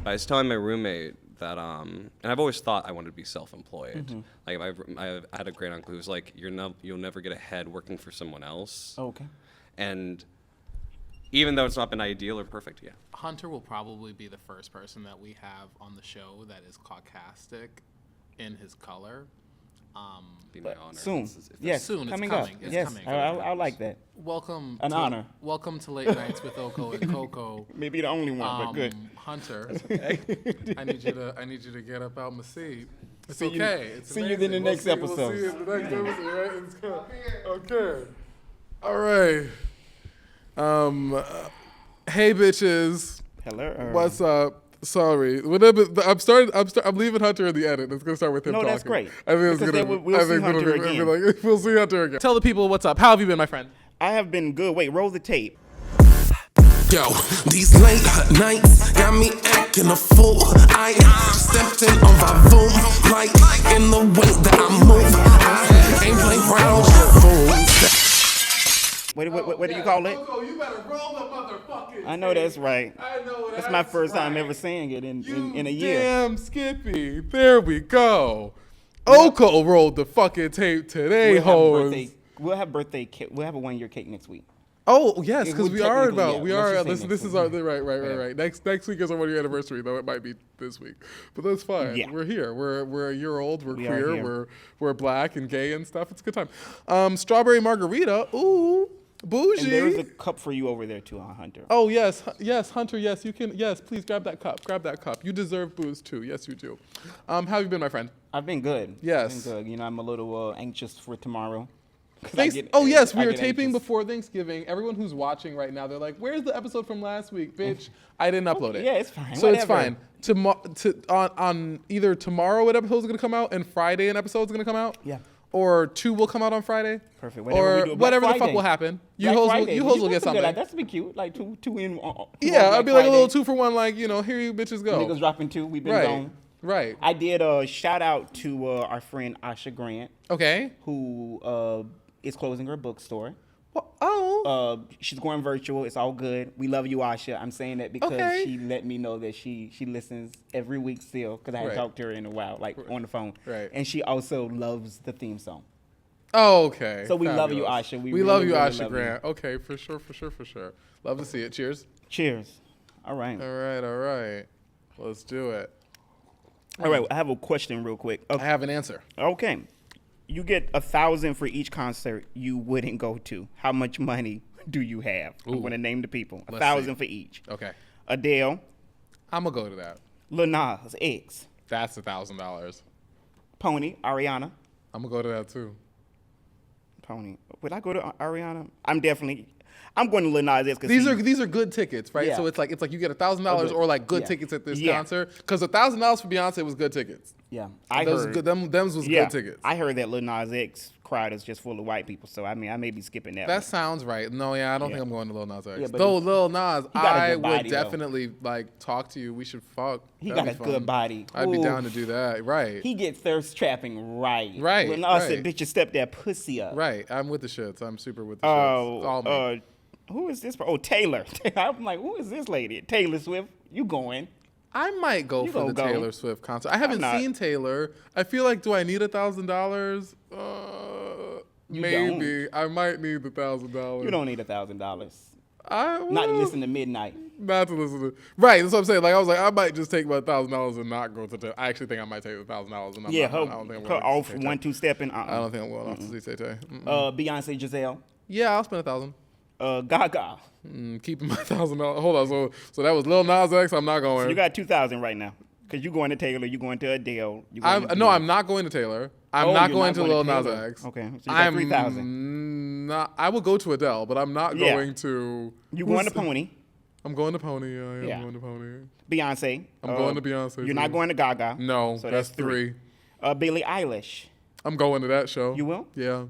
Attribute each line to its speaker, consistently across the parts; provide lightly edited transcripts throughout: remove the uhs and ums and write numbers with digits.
Speaker 1: I was telling my roommate that, and I've always thought I wanted to be self-employed.
Speaker 2: Mm-hmm.
Speaker 1: Like I had a great uncle who was like, you'll never get ahead working for someone else.
Speaker 2: Oh, okay.
Speaker 1: And even though it's not been ideal or perfect, yeah.
Speaker 3: Hunter will probably be the first person that we have on the show that is caucastic in his color.
Speaker 1: Be my honor.
Speaker 2: Soon.
Speaker 1: Yes.
Speaker 3: Soon. It's
Speaker 2: coming
Speaker 3: coming.
Speaker 2: up.
Speaker 3: It's
Speaker 2: yes,
Speaker 3: coming.
Speaker 2: I like that.
Speaker 3: Welcome.
Speaker 2: An honor.
Speaker 3: Welcome to Late Nights with Oko and Coco.
Speaker 2: Maybe the only one, but good.
Speaker 3: Hunter, I need you to get up out my seat. It's
Speaker 2: See you-
Speaker 3: okay. It's
Speaker 2: see you in the next episode.
Speaker 3: We'll see you in the next episode, right? It's good. Okay. All right. Hey bitches.
Speaker 2: Hello.
Speaker 3: What's up? Sorry. I'm leaving Hunter in the edit. It's gonna start with him talking.
Speaker 2: No, that's great.
Speaker 3: I think it's
Speaker 2: Because
Speaker 3: gonna.
Speaker 2: then we'll see Hunter again.
Speaker 3: We'll see Hunter again. Tell the people what's up. How have you been, my friend?
Speaker 2: I have been good. Wait, roll the tape.
Speaker 4: Yo, these late nights got me acting a fool. I stepped in on Vavoom, like in the way that I move. I ain't playing around with fools.
Speaker 2: What do you call it?
Speaker 3: Coco, you better roll the motherfucking
Speaker 2: I know that's right.
Speaker 3: I know
Speaker 2: That's my first time ever saying it in a year.
Speaker 3: Damn, Skippy. There we go. Oko rolled the fucking tape today, hoes.
Speaker 2: We'll have birthday cake. We'll have a 1-year cake next week.
Speaker 3: Oh yes,
Speaker 2: It
Speaker 3: because
Speaker 2: would
Speaker 3: we are
Speaker 2: technically,
Speaker 3: about
Speaker 2: yeah.
Speaker 3: we
Speaker 2: Let's
Speaker 3: are.
Speaker 2: just say
Speaker 3: This
Speaker 2: next
Speaker 3: is
Speaker 2: week.
Speaker 3: our right.
Speaker 2: Yeah.
Speaker 3: Next week is our 1-year anniversary, though it might be this week, but that's fine.
Speaker 2: Yeah.
Speaker 3: We're here. We're a year old. We're
Speaker 2: We are
Speaker 3: queer.
Speaker 2: here.
Speaker 3: We're black and gay and stuff. It's a good time. Strawberry margarita. Ooh, bougie.
Speaker 2: And there's a cup for you over there too, Hunter.
Speaker 3: Oh yes, Hunter. Yes, you can. Yes, please grab that cup. Grab that cup. You deserve booze too. Yes, you do. How have you been, my friend?
Speaker 2: I've been good.
Speaker 3: Yes.
Speaker 2: I've been good. You know, I'm a little anxious for tomorrow.
Speaker 3: Yes, we
Speaker 2: I
Speaker 3: are
Speaker 2: get
Speaker 3: taping
Speaker 2: anxious.
Speaker 3: before Thanksgiving. Everyone who's watching right now, they're like, "Where's the episode from last week, bitch?" I didn't upload it.
Speaker 2: Yeah, it's fine.
Speaker 3: So it's
Speaker 2: Whatever.
Speaker 3: fine. On either tomorrow, an episode's gonna come out, and Friday, an episode's gonna come out.
Speaker 2: Yeah.
Speaker 3: Or 2 will come out on Friday.
Speaker 2: Perfect.
Speaker 3: Or
Speaker 2: we do,
Speaker 3: whatever the
Speaker 2: Black
Speaker 3: fuck
Speaker 2: Friday.
Speaker 3: will happen. You
Speaker 2: Black
Speaker 3: hoes
Speaker 2: Friday.
Speaker 3: will get something.
Speaker 2: That's be cute. Like two in.
Speaker 3: Yeah, I'd be like a little 2-for-1. Like here you bitches go.
Speaker 2: Niggas dropping 2. We've been
Speaker 3: Right.
Speaker 2: gone.
Speaker 3: Right.
Speaker 2: I did a shout out to our friend Asha Grant,
Speaker 3: Okay.
Speaker 2: who is closing her bookstore.
Speaker 3: Oh.
Speaker 2: She's going virtual. It's all good. We love you, Asha. I'm saying that because
Speaker 3: Okay.
Speaker 2: she let me know that she listens every week still, because I haven't
Speaker 3: Right.
Speaker 2: talked to her in a while, like on the phone.
Speaker 3: Right.
Speaker 2: And she also loves the theme song.
Speaker 3: Oh, okay.
Speaker 2: So we love you,
Speaker 3: Fabulous.
Speaker 2: Asha.
Speaker 3: We
Speaker 2: We
Speaker 3: love
Speaker 2: really,
Speaker 3: you,
Speaker 2: really
Speaker 3: Asha
Speaker 2: love you.
Speaker 3: Grant. Okay, for sure. Love to see it. Cheers.
Speaker 2: Cheers. All right.
Speaker 3: All right. Let's do it.
Speaker 2: All right. I have a question real quick.
Speaker 3: I have an answer.
Speaker 2: Okay. You get 1,000 for each concert you wouldn't go to. How much money do you have? I'm
Speaker 3: Ooh.
Speaker 2: going to name the people.
Speaker 3: Let's
Speaker 2: 1,000
Speaker 3: see.
Speaker 2: for each.
Speaker 3: Okay.
Speaker 2: Adele,
Speaker 3: I'm going to go to that.
Speaker 2: Lil Nas X,
Speaker 3: That's $1,000.
Speaker 2: Pony, Ariana.
Speaker 3: I'm going to go to that too.
Speaker 2: Pony. Would I go to Ariana? I'm going to Lil Nas X.
Speaker 3: These are good tickets, right?
Speaker 2: Yeah.
Speaker 3: So it's like you get $1,000 or like good
Speaker 2: Yeah.
Speaker 3: tickets at this
Speaker 2: Yeah.
Speaker 3: concert. Because $1,000 for Beyonce was good tickets.
Speaker 2: Yeah.
Speaker 3: Those
Speaker 2: heard.
Speaker 3: good. Them's was
Speaker 2: Yeah.
Speaker 3: good tickets.
Speaker 2: I heard that Lil Nas X crowd is just full of white people. So I may be skipping that.
Speaker 3: That
Speaker 2: one.
Speaker 3: sounds right. No, yeah, I don't
Speaker 2: Yeah.
Speaker 3: think I'm going to Lil Nas X.
Speaker 2: Yeah, but
Speaker 3: Though Lil Nas,
Speaker 2: he got a
Speaker 3: I
Speaker 2: good
Speaker 3: would
Speaker 2: body, though.
Speaker 3: definitely like talk to you. We should fuck.
Speaker 2: He
Speaker 3: That'd
Speaker 2: got
Speaker 3: be
Speaker 2: a good
Speaker 3: fun.
Speaker 2: body.
Speaker 3: I'd be
Speaker 2: Ooh.
Speaker 3: down to do that. Right.
Speaker 2: He get thirst trapping right.
Speaker 3: Right,
Speaker 2: Lil Nas
Speaker 3: right.
Speaker 2: said, "Bitch, you step that pussy up."
Speaker 3: Right. I'm with the shits. I'm super with the shits. All me.
Speaker 2: Who is this? Oh, Taylor. I'm like, who is this lady? Taylor Swift. You going?
Speaker 3: I might go
Speaker 2: You
Speaker 3: for the
Speaker 2: gonna go.
Speaker 3: Taylor Swift concert. I haven't
Speaker 2: not.
Speaker 3: seen Taylor. I feel like, do I need $1,000?
Speaker 2: You
Speaker 3: Maybe. I might need the $1,000.
Speaker 2: You don't need $1,000.
Speaker 3: Not
Speaker 2: Not to listen to Midnight.
Speaker 3: Not to listen to. Right. That's what I'm saying. Like I was like, I might just take my $1,000 and not go to. Taylor. I actually think I might take the $1,000 and I'm
Speaker 2: Yeah,
Speaker 3: not, I
Speaker 2: her,
Speaker 3: don't think I'm
Speaker 2: her
Speaker 3: going
Speaker 2: off
Speaker 3: to see Tay-Tay.
Speaker 2: 1-2 stepping.
Speaker 3: I don't think I'm going off to see Tay Tay.
Speaker 2: Beyonce, Giselle,
Speaker 3: Yeah, I'll spend $1,000.
Speaker 2: Gaga.
Speaker 3: Keeping my $1,000. Hold on. So that was Lil Nas X. I'm not going.
Speaker 2: You got 2,000 right now. Because you going to Taylor, you going to Adele. You going to
Speaker 3: No,
Speaker 2: Beyonce.
Speaker 3: I'm not going to Taylor. I'm
Speaker 2: Oh,
Speaker 3: not
Speaker 2: you're
Speaker 3: going
Speaker 2: not
Speaker 3: to
Speaker 2: going
Speaker 3: Lil
Speaker 2: to
Speaker 3: Nas
Speaker 2: Taylor.
Speaker 3: X.
Speaker 2: Okay, so you got 3,000.
Speaker 3: I'm not. I will go to Adele, but I'm not
Speaker 2: Yeah.
Speaker 3: going to.
Speaker 2: You going to Pony.
Speaker 3: I'm going to Pony. Yeah, I am
Speaker 2: Yeah.
Speaker 3: going to Pony.
Speaker 2: Beyonce.
Speaker 3: I'm going to Beyonce,
Speaker 2: You're not
Speaker 3: too.
Speaker 2: going to Gaga.
Speaker 3: No,
Speaker 2: So
Speaker 3: that's 3.
Speaker 2: Billie Eilish.
Speaker 3: I'm going to that show.
Speaker 2: You will?
Speaker 3: Yeah.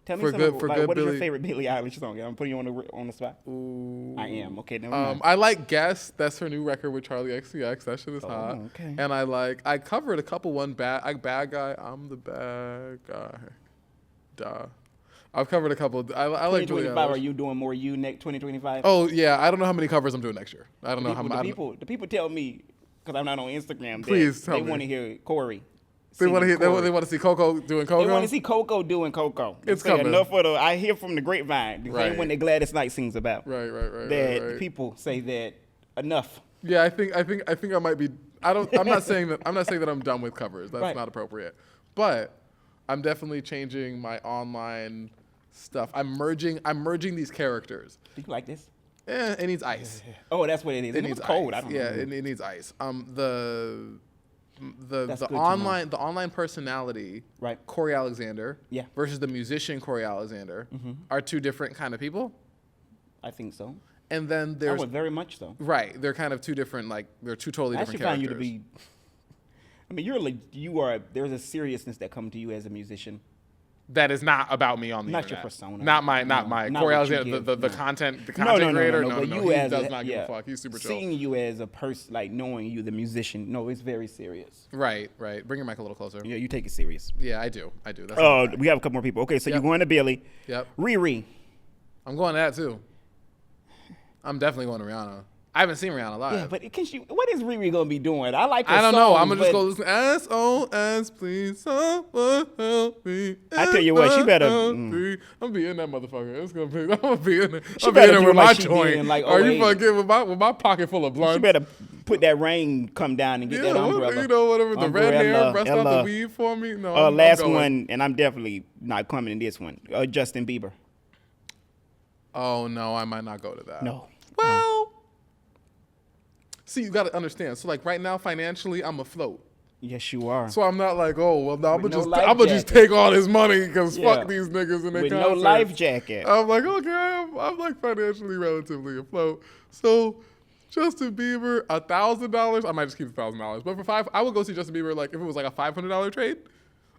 Speaker 2: Tell me
Speaker 3: For
Speaker 2: something.
Speaker 3: good- for
Speaker 2: like,
Speaker 3: good
Speaker 2: what is your
Speaker 3: Billie-
Speaker 2: favorite Billie Eilish song? I'm putting you on the spot.
Speaker 3: Ooh.
Speaker 2: I am. Okay, never mind.
Speaker 3: I like Guess. That's her new record with Charlie XCX. That shit is hot.
Speaker 2: okay.
Speaker 3: And I covered a couple bad guy. I'm the bad guy. Duh. I've covered a couple. I like Billie
Speaker 2: 2025. Are
Speaker 3: Eilish.
Speaker 2: you doing more you next 2025?
Speaker 3: Oh yeah, I don't know how many covers I'm doing next year. I don't know how many.
Speaker 2: The people tell me because I'm not on Instagram.
Speaker 3: Please tell
Speaker 2: they
Speaker 3: me.
Speaker 2: want to hear Corey.
Speaker 3: They want to hear.
Speaker 2: Corey.
Speaker 3: They want to see Coco doing Coco.
Speaker 2: They want to see Coco doing Coco.
Speaker 3: It's
Speaker 2: Say
Speaker 3: coming.
Speaker 2: Enough of the. I hear from the grapevine. The
Speaker 3: Right.
Speaker 2: same one that Gladys Knight sings about.
Speaker 3: Right.
Speaker 2: That people say that enough.
Speaker 3: Yeah, I think I might be. I'm not saying that. I'm not saying that I'm done with covers. That's
Speaker 2: Right.
Speaker 3: not appropriate. But I'm definitely changing my online stuff. I'm merging these characters.
Speaker 2: Do you like this?
Speaker 3: It needs ice.
Speaker 2: Oh, that's what it is. It
Speaker 3: needs
Speaker 2: was cold.
Speaker 3: ice.
Speaker 2: I don't
Speaker 3: Yeah,
Speaker 2: know.
Speaker 3: it needs ice.
Speaker 2: That's
Speaker 3: The
Speaker 2: good to
Speaker 3: online personality,
Speaker 2: Right.
Speaker 3: Corey Alexander,
Speaker 2: Yeah.
Speaker 3: versus the musician Corey Alexander, are two different kind of people.
Speaker 2: I think so.
Speaker 3: And then
Speaker 2: I
Speaker 3: there's
Speaker 2: would very much so.
Speaker 3: right, they're kind of two different, like they're two totally
Speaker 2: I
Speaker 3: different
Speaker 2: actually find
Speaker 3: characters.
Speaker 2: you to be. I mean, you are. There's a seriousness that comes to you as a musician.
Speaker 3: That is not about me on the
Speaker 2: Not your
Speaker 3: internet.
Speaker 2: persona.
Speaker 3: Not my
Speaker 2: No, not
Speaker 3: Corey
Speaker 2: what you
Speaker 3: Alexander,
Speaker 2: give,
Speaker 3: the
Speaker 2: no.
Speaker 3: content
Speaker 2: No,
Speaker 3: creator.
Speaker 2: But
Speaker 3: No,
Speaker 2: you
Speaker 3: he
Speaker 2: as
Speaker 3: does
Speaker 2: a,
Speaker 3: not give a fuck. He's super chill.
Speaker 2: Seeing you as a person, like knowing you, the musician. No, it's very serious.
Speaker 3: Right. Bring your mic a little closer.
Speaker 2: Yeah, you take it serious.
Speaker 3: Yeah, I do. That's
Speaker 2: We have a couple more people. Okay, so
Speaker 3: Yep.
Speaker 2: you're going to Billy.
Speaker 3: Yep.
Speaker 2: Riri.
Speaker 3: I'm going to that too. I'm definitely going to Rihanna. I haven't seen Rihanna live.
Speaker 2: Yeah, but what is Riri gonna be doing? I like her
Speaker 3: I don't know. I'm
Speaker 2: songs,
Speaker 3: gonna just
Speaker 2: but
Speaker 3: go listen. SOS, please, someone help me.
Speaker 2: I tell you what, she better-
Speaker 3: I'm gonna be in that motherfucker. It's gonna be. I'm gonna be in there.
Speaker 2: She
Speaker 3: I'm
Speaker 2: better
Speaker 3: in there
Speaker 2: do
Speaker 3: with
Speaker 2: like
Speaker 3: my
Speaker 2: she did
Speaker 3: joint.
Speaker 2: in, like,
Speaker 3: Are you
Speaker 2: 08.
Speaker 3: fucking with my pocket full of blunts?
Speaker 2: She better put that rain come down and get that umbrella.
Speaker 3: You know, whatever. The red hair,
Speaker 2: Umbrella,
Speaker 3: rest out
Speaker 2: Ella.
Speaker 3: the weed for me. No, I'm
Speaker 2: Last
Speaker 3: going.
Speaker 2: one, and I'm definitely not coming in this one. Justin Bieber.
Speaker 3: Oh no, I might not go to that.
Speaker 2: No.
Speaker 3: Well, see, you got to understand. So, like right now, financially, I'm afloat.
Speaker 2: Yes, you are.
Speaker 3: So I'm not like, oh well, no, I'm
Speaker 2: With
Speaker 3: gonna
Speaker 2: no
Speaker 3: just
Speaker 2: life
Speaker 3: just
Speaker 2: jacket.
Speaker 3: take all this money because
Speaker 2: Yeah.
Speaker 3: fuck these niggas and they
Speaker 2: With no
Speaker 3: concerts.
Speaker 2: life jacket.
Speaker 3: I'm like, okay, I'm like financially relatively afloat. So Justin Bieber, $1,000. I might just keep $1,000, but for $5, I would go see Justin Bieber. Like if it was like a $500 trade,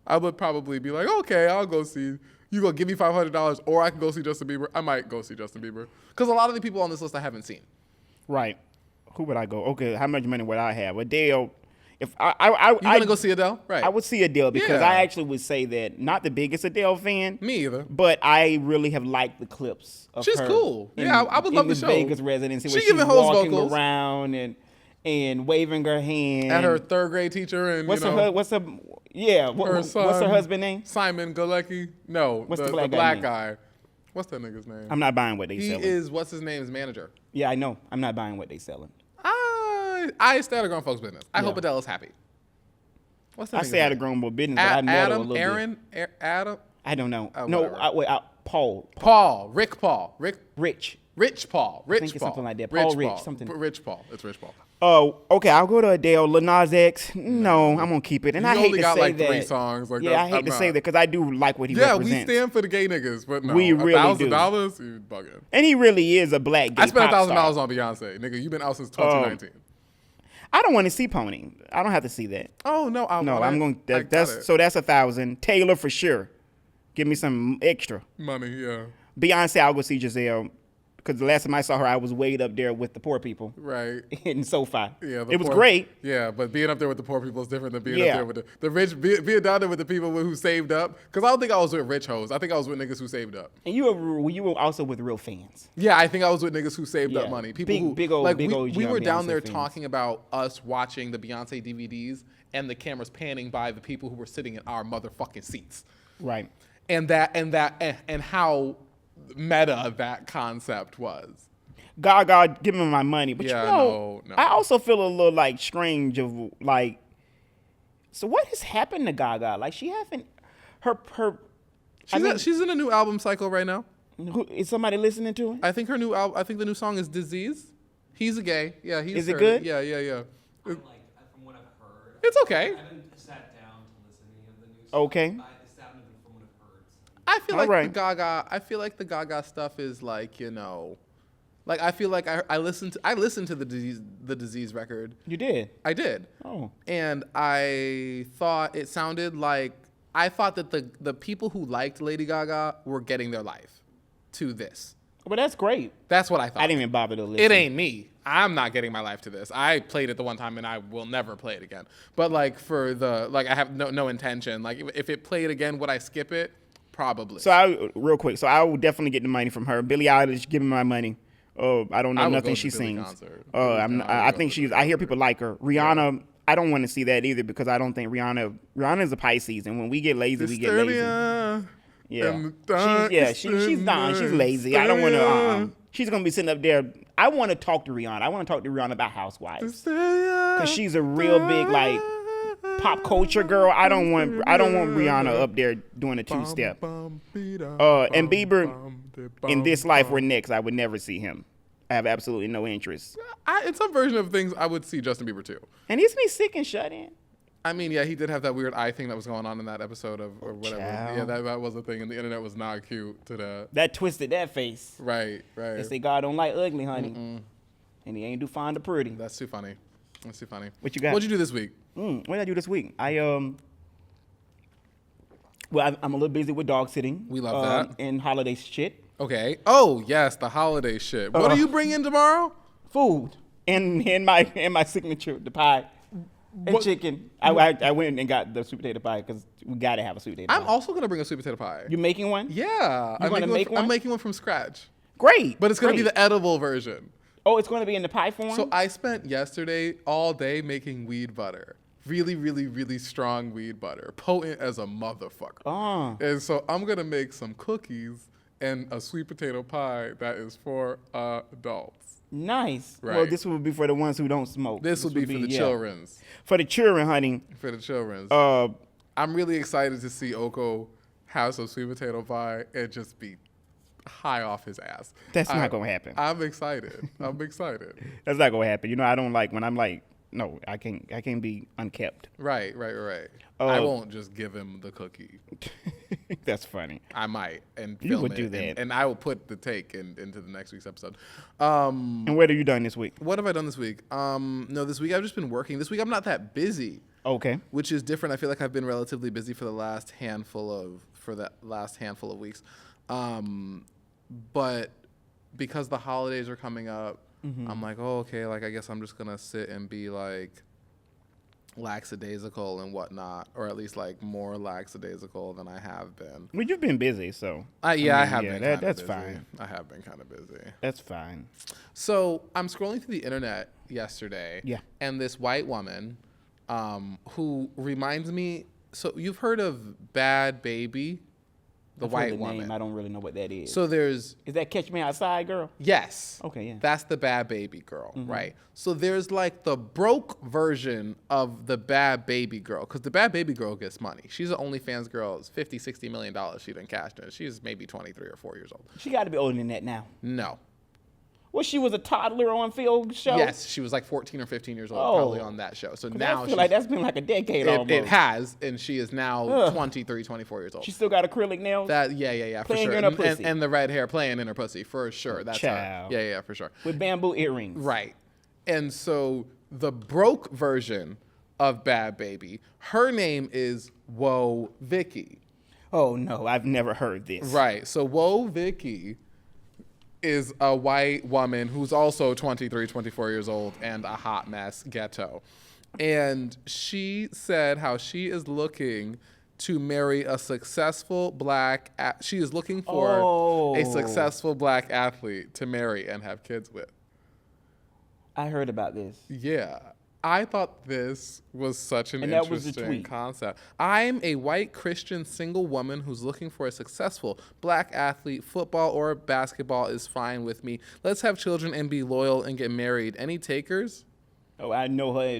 Speaker 3: I would probably be like, okay, I'll go see. You gonna give me $500, or I can go see Justin Bieber. I might go see Justin Bieber because a lot of the people on this list I haven't seen.
Speaker 2: Right. Who would I go? Okay, how much money would I have? Adele. If
Speaker 3: You gonna go see Adele? Right.
Speaker 2: I would see Adele because
Speaker 3: Yeah.
Speaker 2: I actually would say that not the biggest Adele fan.
Speaker 3: Me either.
Speaker 2: But I really have liked the clips of
Speaker 3: She's
Speaker 2: her.
Speaker 3: cool.
Speaker 2: In,
Speaker 3: Yeah, I would love
Speaker 2: in
Speaker 3: the
Speaker 2: the
Speaker 3: show.
Speaker 2: Vegas residency
Speaker 3: She
Speaker 2: where she's
Speaker 3: giving hoes
Speaker 2: walking
Speaker 3: vocals.
Speaker 2: around and waving her hand.
Speaker 3: At her third grade teacher and
Speaker 2: what's
Speaker 3: you know,
Speaker 2: her what's her yeah what,
Speaker 3: her
Speaker 2: what's
Speaker 3: son,
Speaker 2: her husband name?
Speaker 3: Simon Galecki. No,
Speaker 2: What's
Speaker 3: the
Speaker 2: the black guy
Speaker 3: black
Speaker 2: name?
Speaker 3: guy. What's that nigga's name?
Speaker 2: I'm not buying what they
Speaker 3: He
Speaker 2: selling.
Speaker 3: is what's his name's manager.
Speaker 2: Yeah, I know. I'm not buying what they selling.
Speaker 3: I stay out of grown folks' business. I
Speaker 2: Yeah.
Speaker 3: hope Adele is happy. What's that?
Speaker 2: I say out of grown boy business, but I know her a
Speaker 3: Adam,
Speaker 2: little bit.
Speaker 3: Aaron, Adam,
Speaker 2: I don't know.
Speaker 3: whatever.
Speaker 2: Paul.
Speaker 3: Rick Paul,
Speaker 2: Rich.
Speaker 3: Rich Paul, Rich
Speaker 2: think it's
Speaker 3: Paul,
Speaker 2: something like that.
Speaker 3: Rich
Speaker 2: Paul Rich,
Speaker 3: Paul,
Speaker 2: something.
Speaker 3: Rich Paul. It's Rich Paul.
Speaker 2: Oh, okay. I'll go to Adele. Lil Nas X. No, I'm gonna keep it. And
Speaker 3: You
Speaker 2: I hate
Speaker 3: only
Speaker 2: to
Speaker 3: got
Speaker 2: say
Speaker 3: like
Speaker 2: that.
Speaker 3: 3 songs. Like
Speaker 2: Yeah,
Speaker 3: that.
Speaker 2: I hate to say that because I do like what he
Speaker 3: Yeah, we
Speaker 2: represents.
Speaker 3: stand for the gay niggas, but no,
Speaker 2: We really do.
Speaker 3: $1,000, you bugging.
Speaker 2: And he really is a black gay
Speaker 3: I spent
Speaker 2: pop
Speaker 3: $1,000
Speaker 2: star.
Speaker 3: on Beyonce, nigga. You've been out since 2019.
Speaker 2: I don't want to see Pony. I don't have to see that.
Speaker 3: Oh no,
Speaker 2: No, I'm going.
Speaker 3: I got
Speaker 2: That's
Speaker 3: it.
Speaker 2: so. That's 1,000. Taylor for sure. Give me some extra.
Speaker 3: Money, yeah.
Speaker 2: Beyonce, I'll go see Giselle because the last time I saw her, I was way up there with the poor people
Speaker 3: Right.
Speaker 2: in SoFi.
Speaker 3: Yeah,
Speaker 2: it was great.
Speaker 3: Yeah, but being up there with the poor people is different than being
Speaker 2: Yeah.
Speaker 3: up there with the rich. Being down there with the people who saved up. Because I don't think I was with rich hoes. I think I was with niggas who saved up.
Speaker 2: And you were also with real fans.
Speaker 3: Yeah, I think I was with niggas who saved
Speaker 2: Yeah.
Speaker 3: up money. People
Speaker 2: Big-
Speaker 3: who
Speaker 2: big old-
Speaker 3: like
Speaker 2: big old
Speaker 3: we were down
Speaker 2: Beyonce
Speaker 3: there
Speaker 2: fans.
Speaker 3: talking about us watching the Beyonce DVDs and the cameras panning by the people who were sitting in our motherfucking seats.
Speaker 2: Right.
Speaker 3: And how meta that concept was.
Speaker 2: God, give me my money. But
Speaker 3: Yeah,
Speaker 2: you know,
Speaker 3: no.
Speaker 2: I also feel a little like strange of like. So what has happened to Gaga? Like she haven't her.
Speaker 3: She's in a new album cycle right now.
Speaker 2: Is somebody listening to her?
Speaker 3: I think her new album. I think the new song is "Disease." He's a gay. Yeah, he's.
Speaker 2: Is it
Speaker 3: heard
Speaker 2: good?
Speaker 3: Yeah.
Speaker 1: From what I've heard.
Speaker 3: It's okay.
Speaker 1: I haven't sat down to listen to any of the news.
Speaker 2: Okay.
Speaker 1: It's happened from what I've heard.
Speaker 3: I feel
Speaker 2: All
Speaker 3: like
Speaker 2: right.
Speaker 3: the Gaga. I feel like the Gaga stuff is like like I feel like I listened to the disease record.
Speaker 2: You did.
Speaker 3: I did.
Speaker 2: Oh.
Speaker 3: And I thought it sounded like I thought that the people who liked Lady Gaga were getting their life to this.
Speaker 2: But that's great.
Speaker 3: That's what I thought.
Speaker 2: I didn't even bother to listen.
Speaker 3: It ain't me. I'm not getting my life to this. I played it the one time and I will never play it again. But like for the I have no intention. Like if it played again, would I skip it? Probably.
Speaker 2: So real quick. So I will definitely get the money from her. Billie Eilish, give me my money. I don't know
Speaker 3: I would
Speaker 2: nothing
Speaker 3: go
Speaker 2: she
Speaker 3: to Billie
Speaker 2: sings.
Speaker 3: concert.
Speaker 2: I think she's. I hear people like her. Rihanna. I don't want to see that either because I don't think Rihanna is a Pisces, and when we get lazy, we get lazy. Yeah, she's done. She's lazy. I don't want to. She's gonna be sitting up there. I want to talk to Rihanna. I want to talk to Rihanna about Housewives because she's a real big like pop culture girl. I don't want Rihanna up there doing a two-step. And Bieber, in this life or next, I would never see him. I have absolutely no interest.
Speaker 3: In some version of things, I would see Justin Bieber too.
Speaker 2: And isn't he sick and shut in?
Speaker 3: I mean, yeah, he did have that weird eye thing that was going on in that episode or whatever.
Speaker 2: Child.
Speaker 3: Yeah, that was a thing, and the internet was not cute to that.
Speaker 2: That twisted that face.
Speaker 3: Right.
Speaker 2: They say God don't like ugly, honey. And he ain't do fond of pretty.
Speaker 3: That's too funny.
Speaker 2: What you got?
Speaker 3: What'd you do this week?
Speaker 2: What did I do this week? I'm a little busy with dog sitting.
Speaker 3: We love that.
Speaker 2: And holiday shit.
Speaker 3: Okay. Oh yes, the holiday shit. What do you bring in tomorrow?
Speaker 2: Food and my signature, the pie and
Speaker 3: What?
Speaker 2: chicken. I went and got the sweet potato pie because we gotta have a sweet potato pie.
Speaker 3: I'm also gonna bring a sweet potato pie.
Speaker 2: You making one?
Speaker 3: Yeah.
Speaker 2: You gonna make one?
Speaker 3: I'm making one from scratch.
Speaker 2: Great.
Speaker 3: But it's gonna be
Speaker 2: Great.
Speaker 3: the edible version.
Speaker 2: Oh, it's gonna be in the pie form.
Speaker 3: So I spent yesterday all day making weed butter. Really, really, really strong weed butter. Potent as a motherfucker.
Speaker 2: Oh.
Speaker 3: And so I'm going to make some cookies and a sweet potato pie that is for adults.
Speaker 2: Nice.
Speaker 3: Right.
Speaker 2: Well, this will be for the ones who don't smoke.
Speaker 3: This will be for the children's.
Speaker 2: For the children, honey.
Speaker 3: For the children's. I'm really excited to see Oko have some sweet potato pie and just be high off his ass.
Speaker 2: That's not gonna happen.
Speaker 3: I'm excited.
Speaker 2: That's not gonna happen. You know, I don't like when I'm like, no, I can't be unkept.
Speaker 3: Right. I won't just give him the cookie.
Speaker 2: That's funny.
Speaker 3: I might and
Speaker 2: You
Speaker 3: film
Speaker 2: would
Speaker 3: it,
Speaker 2: do that.
Speaker 3: and I will put the take into the next week's episode.
Speaker 2: And what have you done this week?
Speaker 3: What have I done this week? No, this week I've just been working. This week I'm not that busy.
Speaker 2: Okay.
Speaker 3: Which is different. I feel like I've been relatively busy for the last handful of weeks. But because the holidays are coming up, I'm like, oh, okay, like I guess I'm just gonna sit and be like lackadaisical and whatnot, or at least like more lackadaisical than I have been.
Speaker 2: Well, you've been busy, so.
Speaker 3: I have been.
Speaker 2: That's
Speaker 3: busy.
Speaker 2: fine.
Speaker 3: I have been kind of busy.
Speaker 2: That's fine.
Speaker 3: So I'm scrolling through the internet yesterday.
Speaker 2: Yeah.
Speaker 3: And this white woman, who reminds me. So you've heard of Bad Baby, the
Speaker 2: I've heard
Speaker 3: white
Speaker 2: the
Speaker 3: woman.
Speaker 2: name. I don't really know what that is.
Speaker 3: So
Speaker 2: Is that Catch Me Outside girl?
Speaker 3: yes.
Speaker 2: Okay, yeah.
Speaker 3: That's the Bad Baby girl, right? So there's like the broke version of the Bad Baby girl, because the Bad Baby girl gets money. She's an OnlyFans girl. It's $50-60 million she done cashed in. She's maybe 23 or 4 years old.
Speaker 2: She got to be older than that now.
Speaker 3: No.
Speaker 2: Well, she was a toddler on Phil's show.
Speaker 3: Yes, she was like 14 or 15 years old probably on that show. So now
Speaker 2: I feel like that's been like a decade almost.
Speaker 3: it has, and she is now 23, 24 years old.
Speaker 2: She still got acrylic nails.
Speaker 3: Yeah, for
Speaker 2: Playing
Speaker 3: sure.
Speaker 2: in her pussy.
Speaker 3: And the red hair playing in her pussy, for sure. That's her.
Speaker 2: Child.
Speaker 3: Yeah, for sure.
Speaker 2: With bamboo earrings.
Speaker 3: Right. And so the broke version of Bad Baby, her name is Whoa Vicky.
Speaker 2: Oh no, I've never heard this.
Speaker 3: Right. So Whoa Vicky is a white woman who's also 23, 24 years old and a hot mess ghetto. And she said how she is looking to marry a successful she is looking for a successful black athlete to marry and have kids with.
Speaker 2: I heard about this.
Speaker 3: Yeah. I thought this was such an
Speaker 2: And that was the
Speaker 3: interesting
Speaker 2: tweet.
Speaker 3: concept. I'm a white Christian single woman who's looking for a successful black athlete. Football or basketball is fine with me. Let's have children and be loyal and get married. Any takers?
Speaker 2: Oh, I know her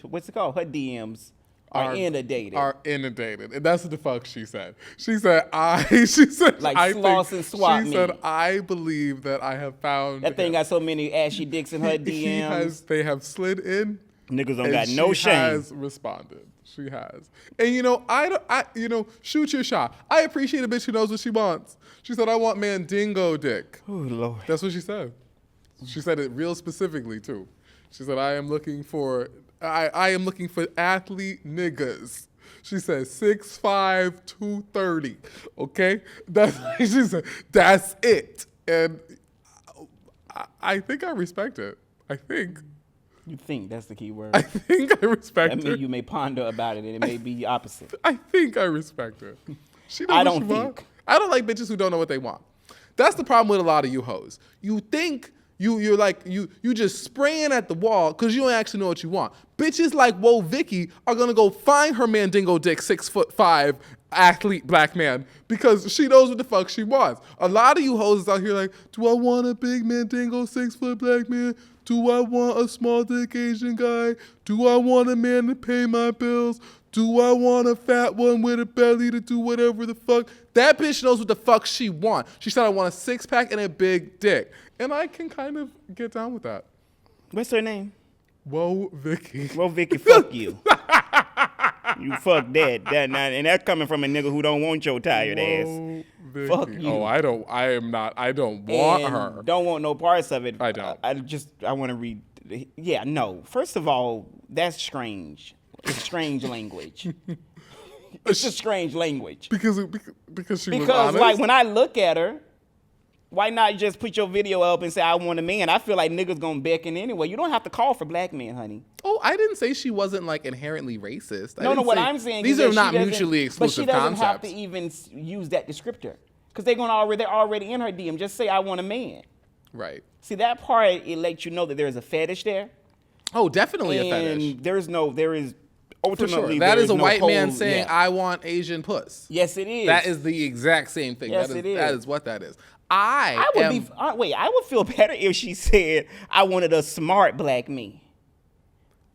Speaker 2: what's it called? Her DMs are inundated.
Speaker 3: Are inundated. And that's what the fuck she said. She said, like
Speaker 2: sloss and swap
Speaker 3: She
Speaker 2: me.
Speaker 3: said, I believe that I have found
Speaker 2: that thing
Speaker 3: him.
Speaker 2: got so many ashy dicks in her DMs.
Speaker 3: They have slid in.
Speaker 2: Niggas don't
Speaker 3: And
Speaker 2: got no
Speaker 3: she
Speaker 2: shame.
Speaker 3: has responded. She has. And shoot your shot. I appreciate a bitch who knows what she wants. She said, I want mandingo dick.
Speaker 2: Oh Lord.
Speaker 3: That's what she said. She said it real specifically too. She said, I am looking for athlete niggas. She said 6'5", 230. Okay? She said, that's it. And I think I respect it. I think.
Speaker 2: You think that's the key word.
Speaker 3: I think I respect
Speaker 2: That
Speaker 3: her.
Speaker 2: means you may ponder about it and it may be the opposite.
Speaker 3: I think I respect her. She knows
Speaker 2: I
Speaker 3: what
Speaker 2: don't
Speaker 3: she want.
Speaker 2: think.
Speaker 3: I don't like bitches who don't know what they want. That's the problem with a lot of you hoes. You think you're like you just spraying at the wall because you don't actually know what you want. Bitches like Whoa Vicky are gonna go find her mandingo dick 6'5" athlete black man because she knows what the fuck she wants. A lot of you hoes out here like, do I want a big mandingo 6 foot black man? Do I want a small dick Asian guy? Do I want a man to pay my bills? Do I want a fat one with a belly to do whatever the fuck? That bitch knows what the fuck she wants. She said, I want a 6-pack and a big dick. And I can kind of get down with that.
Speaker 2: What's her name?
Speaker 3: Whoa, Vicky.
Speaker 2: Well, Vicky, fuck you. You fuck that. And that's coming from a nigga who don't want your tired ass.
Speaker 3: Whoa, Vicky.
Speaker 2: Fuck you.
Speaker 3: Oh, I don't want
Speaker 2: And
Speaker 3: her.
Speaker 2: don't want no parts of it.
Speaker 3: I don't.
Speaker 2: I want to read. Yeah, no. First of all, that's strange. It's strange language. It's just strange language.
Speaker 3: Because she was
Speaker 2: Because
Speaker 3: honest?
Speaker 2: like when I look at her, why not just put your video up and say I want a man? I feel like niggas gonna beckon anyway. You don't have to call for black men, honey.
Speaker 3: Oh, I didn't say she wasn't like inherently racist.
Speaker 2: No, what I'm saying
Speaker 3: these
Speaker 2: is
Speaker 3: are
Speaker 2: that
Speaker 3: not
Speaker 2: she doesn't-
Speaker 3: mutually exclusive
Speaker 2: But she doesn't
Speaker 3: concepts.
Speaker 2: have to even use that descriptor because they're already in her DM. Just say I want a man.
Speaker 3: Right.
Speaker 2: See that part, it lets you know that there's a fetish there.
Speaker 3: Oh, definitely a fetish.
Speaker 2: And there is
Speaker 3: For
Speaker 2: ultimately
Speaker 3: sure. That
Speaker 2: there
Speaker 3: is a
Speaker 2: no
Speaker 3: white man
Speaker 2: pole-
Speaker 3: saying,
Speaker 2: yeah.
Speaker 3: I want Asian puss.
Speaker 2: Yes, it is.
Speaker 3: That is the exact same thing.
Speaker 2: Yes,
Speaker 3: that
Speaker 2: it is.
Speaker 3: That is what that is.
Speaker 2: I would feel better if she said I wanted a smart black man.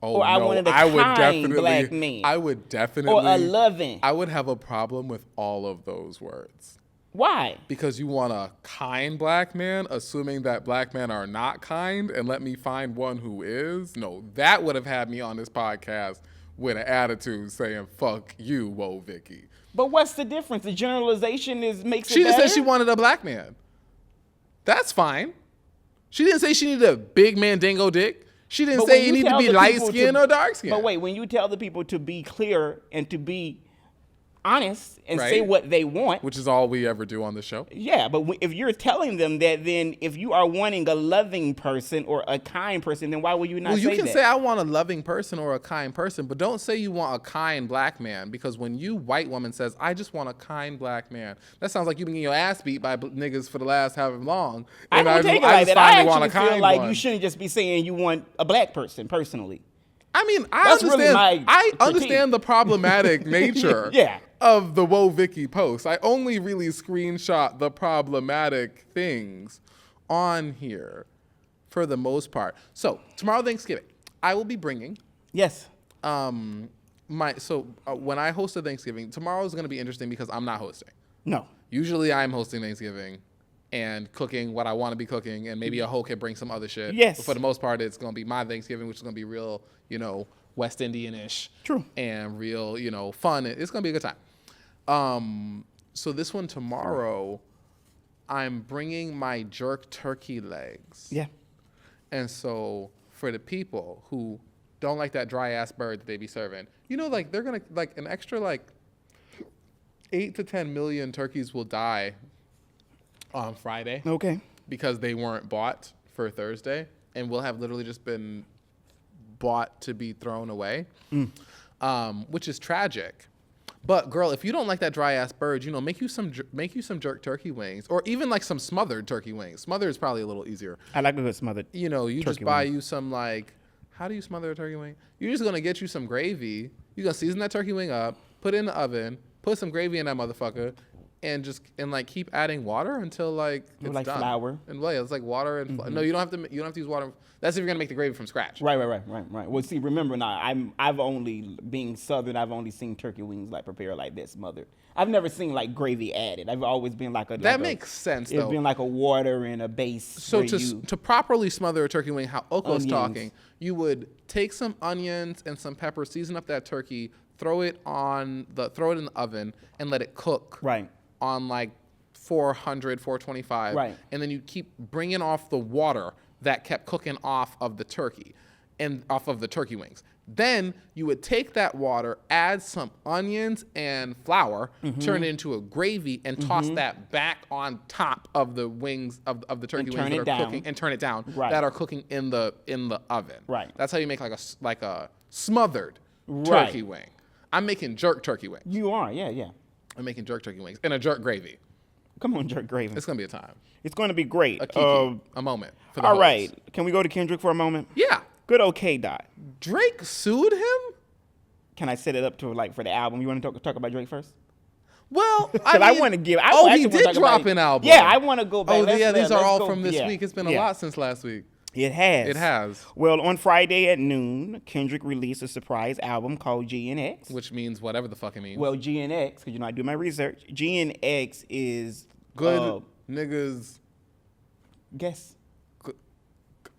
Speaker 3: Oh,
Speaker 2: or I
Speaker 3: no,
Speaker 2: wanted a
Speaker 3: I would
Speaker 2: kind
Speaker 3: definitely,
Speaker 2: black man.
Speaker 3: I would definitely.
Speaker 2: Or a loving.
Speaker 3: I would have a problem with all of those words.
Speaker 2: Why?
Speaker 3: Because you want a kind black man, assuming that black men are not kind, and let me find one who is. No, that would have had me on this podcast with an attitude saying, fuck you, Whoa Vicky.
Speaker 2: But what's the difference? The generalization makes it
Speaker 3: She just
Speaker 2: better?
Speaker 3: said she wanted a black man. That's fine. She didn't say she needed a big mandingo dick. She didn't
Speaker 2: But
Speaker 3: say
Speaker 2: when
Speaker 3: you need to
Speaker 2: tell
Speaker 3: be
Speaker 2: the
Speaker 3: light
Speaker 2: people
Speaker 3: skinned or dark skinned.
Speaker 2: But wait, when you tell the people to be clear and to be honest and say
Speaker 3: Right.
Speaker 2: what they want,
Speaker 3: Which is all we ever do on this show.
Speaker 2: yeah, but if you're telling them that, then if you are wanting a loving person or a kind person, then why would you not
Speaker 3: Well,
Speaker 2: say
Speaker 3: you can
Speaker 2: that?
Speaker 3: say I want a loving person or a kind person, but don't say you want a kind black man, because when you white woman says, I just want a kind black man, that sounds like you've been getting your ass beat by niggas for the last however long.
Speaker 2: I
Speaker 3: And
Speaker 2: don't take it
Speaker 3: I
Speaker 2: like
Speaker 3: just
Speaker 2: that. I
Speaker 3: finally want a
Speaker 2: actually feel
Speaker 3: kind
Speaker 2: like
Speaker 3: one.
Speaker 2: you shouldn't just be saying you want a black person personally.
Speaker 3: I mean, I
Speaker 2: That's really
Speaker 3: understand.
Speaker 2: my
Speaker 3: I
Speaker 2: critique.
Speaker 3: understand the problematic nature
Speaker 2: Yeah.
Speaker 3: of the Whoa Vicky post. I only really screenshot the problematic things on here for the most part. So tomorrow Thanksgiving, I will be bringing
Speaker 2: Yes.
Speaker 3: when I host a Thanksgiving, tomorrow is going to be interesting because I'm not hosting.
Speaker 2: No.
Speaker 3: Usually I'm hosting Thanksgiving and cooking what I want to be cooking, and maybe a hoe can bring some other shit.
Speaker 2: Yes.
Speaker 3: But for the most part, it's going to be my Thanksgiving, which is going to be real, West Indian-ish.
Speaker 2: True.
Speaker 3: And real, fun. It's going to be a good time. So this one tomorrow, I'm bringing my jerk turkey legs.
Speaker 2: Yeah.
Speaker 3: And so for the people who don't like that dry ass bird that they be serving, they're going to, an extra, 8 to 10 million turkeys will die on Friday
Speaker 2: Okay.
Speaker 3: because they weren't bought for Thursday, and will have literally just been bought to be thrown away, which is tragic. But girl, if you don't like that dry ass bird, make you some jerk turkey wings, or even some smothered turkey wings. Smothered is probably a little easier.
Speaker 2: I like a good smothered.
Speaker 3: You just
Speaker 2: turkey
Speaker 3: buy
Speaker 2: wing.
Speaker 3: you some how do you smother a turkey wing? You're just gonna get you some gravy. You're gonna season that turkey wing up, put it in the oven, put some gravy in that motherfucker, and keep adding water until it's
Speaker 2: like
Speaker 3: done.
Speaker 2: flour.
Speaker 3: And it's like water and no, you don't have to use water. That's if you're gonna make the gravy from scratch.
Speaker 2: Right. Well, see, remember now, I've only, being Southern, I've only seen turkey wings prepared like this, smothered. I've never seen gravy added. I've always been
Speaker 3: That makes sense
Speaker 2: It's
Speaker 3: though.
Speaker 2: been like a water and a base.
Speaker 3: So
Speaker 2: where
Speaker 3: to properly smother a turkey wing, how Oko's
Speaker 2: Onions.
Speaker 3: talking, you would take some onions and some pepper, season up that turkey, throw it in the oven, and let it cook.
Speaker 2: Right.
Speaker 3: On 400, 425.
Speaker 2: Right.
Speaker 3: And then you keep bringing off the water that kept cooking off of the turkey and off of the turkey wings. Then you would take that water, add some onions and flour, turn it into a gravy, and toss that back on top of the wings of the turkey wings that are cooking, and turn it down,
Speaker 2: Right.
Speaker 3: that are cooking in the oven.
Speaker 2: Right.
Speaker 3: That's how you make like a smothered
Speaker 2: Right.
Speaker 3: turkey wing. I'm making jerk turkey wings.
Speaker 2: You are, yeah.
Speaker 3: I'm making jerk turkey wings and a jerk gravy.
Speaker 2: Come on, Drake Graven.
Speaker 3: It's gonna be a time.
Speaker 2: It's going to be great.
Speaker 3: A kiki, a moment. For the
Speaker 2: All
Speaker 3: hoes.
Speaker 2: right. Can we go to Kendrick for a moment?
Speaker 3: Yeah.
Speaker 2: Good old K-Dot.
Speaker 3: Drake sued him.
Speaker 2: Can I set it up to for the album? You want to talk about Drake first?
Speaker 3: Well,
Speaker 2: I want to give.
Speaker 3: he did drop an album.
Speaker 2: Yeah, I want to go back.
Speaker 3: Oh, yeah, these are all
Speaker 2: go,
Speaker 3: from this week. It's been a lot since last week.
Speaker 2: It has.
Speaker 3: It has.
Speaker 2: Well, on Friday at noon, Kendrick released a surprise album called GNX.
Speaker 3: Which means whatever the fuck it means.
Speaker 2: Well, GNX, because I do my research. GNX is
Speaker 3: good niggas.
Speaker 2: Guess.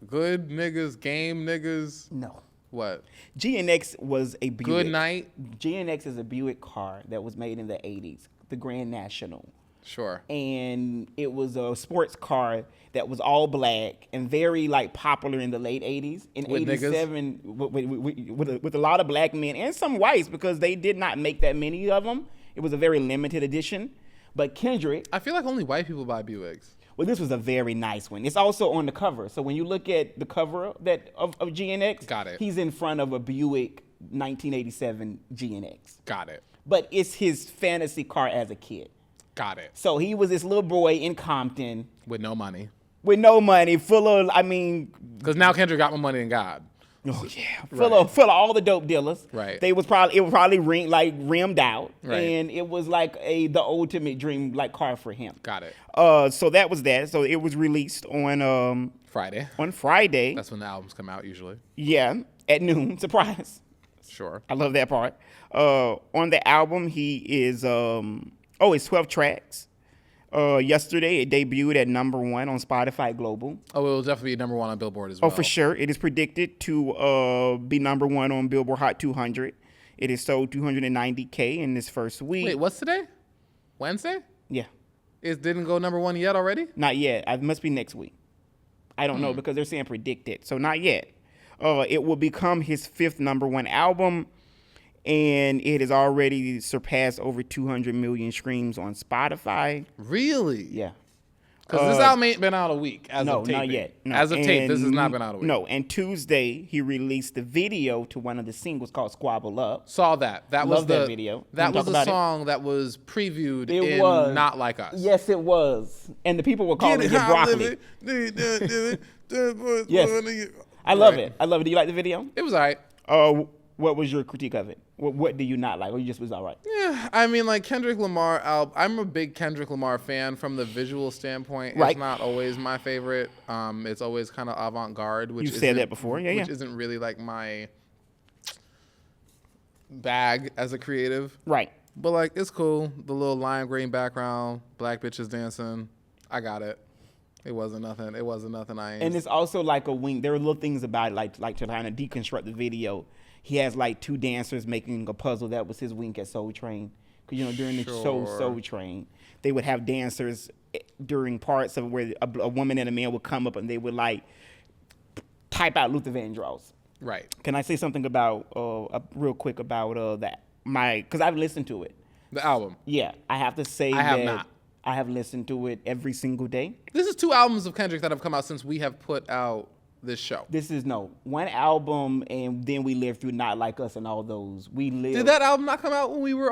Speaker 3: Good niggas, game niggas.
Speaker 2: No.
Speaker 3: What?
Speaker 2: GNX was a Buick.
Speaker 3: Good night.
Speaker 2: GNX is a Buick car that was made in the 80s, the Grand National.
Speaker 3: Sure.
Speaker 2: And it was a sports car that was all black and very popular in the late 80s. In
Speaker 3: With
Speaker 2: 87, with a lot of black men and some whites, because they did not make that many of them. It was a very limited edition. But Kendrick,
Speaker 3: I feel like only white people buy Buicks.
Speaker 2: well, this was a very nice one. It's also on the cover. So when you look at the cover of GNX,
Speaker 3: Got it.
Speaker 2: He's in front of a Buick 1987 GNX.
Speaker 3: Got it.
Speaker 2: But it's his fantasy car as a kid.
Speaker 3: Got it.
Speaker 2: So he was this little boy in Compton
Speaker 3: With no money.
Speaker 2: with no money, full of,
Speaker 3: Because now Kendrick got more money than God.
Speaker 2: oh yeah, full of all the dope dealers.
Speaker 3: Right.
Speaker 2: It was probably rimmed out,
Speaker 3: Right.
Speaker 2: and it was the ultimate dream car for him.
Speaker 3: Got it.
Speaker 2: So that was that. So it was released on
Speaker 3: Friday.
Speaker 2: Friday.
Speaker 3: That's when the albums come out usually.
Speaker 2: Yeah, at noon. Surprise.
Speaker 3: Sure.
Speaker 2: I love that part. On the album, he is it's 12 tracks. Yesterday, it debuted at #1 on Spotify Global.
Speaker 3: Oh, it will definitely be #1 on Billboard as well.
Speaker 2: Oh, for sure. It is predicted to be #1 on Billboard Hot 200. It has sold 290K in this first week.
Speaker 3: Wait, what's today? Wednesday?
Speaker 2: Yeah,
Speaker 3: It didn't go #1 yet already?
Speaker 2: not yet. It must be next week. I don't know because they're saying predicted, so not yet. It will become his 5th #1 album, and it has already surpassed over 200 million streams on Spotify.
Speaker 3: Really?
Speaker 2: Yeah.
Speaker 3: Because this album ain't been out a week as
Speaker 2: No,
Speaker 3: of taping.
Speaker 2: not yet. No.
Speaker 3: As of tape, this has
Speaker 2: And
Speaker 3: not been out a week.
Speaker 2: No, and Tuesday he released the video to one of the singles called "Squabble Up."
Speaker 3: Saw that. That was
Speaker 2: Love
Speaker 3: the
Speaker 2: that video.
Speaker 3: That
Speaker 2: Wanna talk
Speaker 3: was the
Speaker 2: about it?
Speaker 3: song that was previewed
Speaker 2: It
Speaker 3: in
Speaker 2: was.
Speaker 3: Not Like Us.
Speaker 2: Yes, it was, and the people were calling it broccoli. Yes. I love it. I love it. Do you like the video?
Speaker 3: It was all right.
Speaker 2: What was your critique of it? What do you not like, or you just was all right?
Speaker 3: Yeah, I mean, Kendrick Lamar album. I'm a big Kendrick Lamar fan from the visual standpoint.
Speaker 2: Right.
Speaker 3: It's not always my favorite. It's always kind of avant-garde, which
Speaker 2: You've said that before. Yeah,
Speaker 3: which
Speaker 2: yeah.
Speaker 3: isn't really my bag as a creative.
Speaker 2: Right.
Speaker 3: But it's cool. The little lime green background, black bitches dancing. I got it. It wasn't nothing. It wasn't nothing.
Speaker 2: And it's also like a wink. There are little things about it, like to kind of deconstruct the video. He has 2 dancers making a puzzle. That was his wink at Soul Train. Because during the show Soul Train, they would have dancers during parts of where a woman and a man would come up and they would type out Luther Vandross.
Speaker 3: right.
Speaker 2: Can I say something about real quick about that? Because I've listened to it.
Speaker 3: The album.
Speaker 2: Yeah, I have to say
Speaker 3: I have
Speaker 2: that
Speaker 3: not.
Speaker 2: I have listened to it every single day.
Speaker 3: This is 2 albums of Kendrick that have come out since we have put out this show.
Speaker 2: This is one album, and then we lived through Not Like Us and all those. We lived.
Speaker 3: Did that album not come out when we were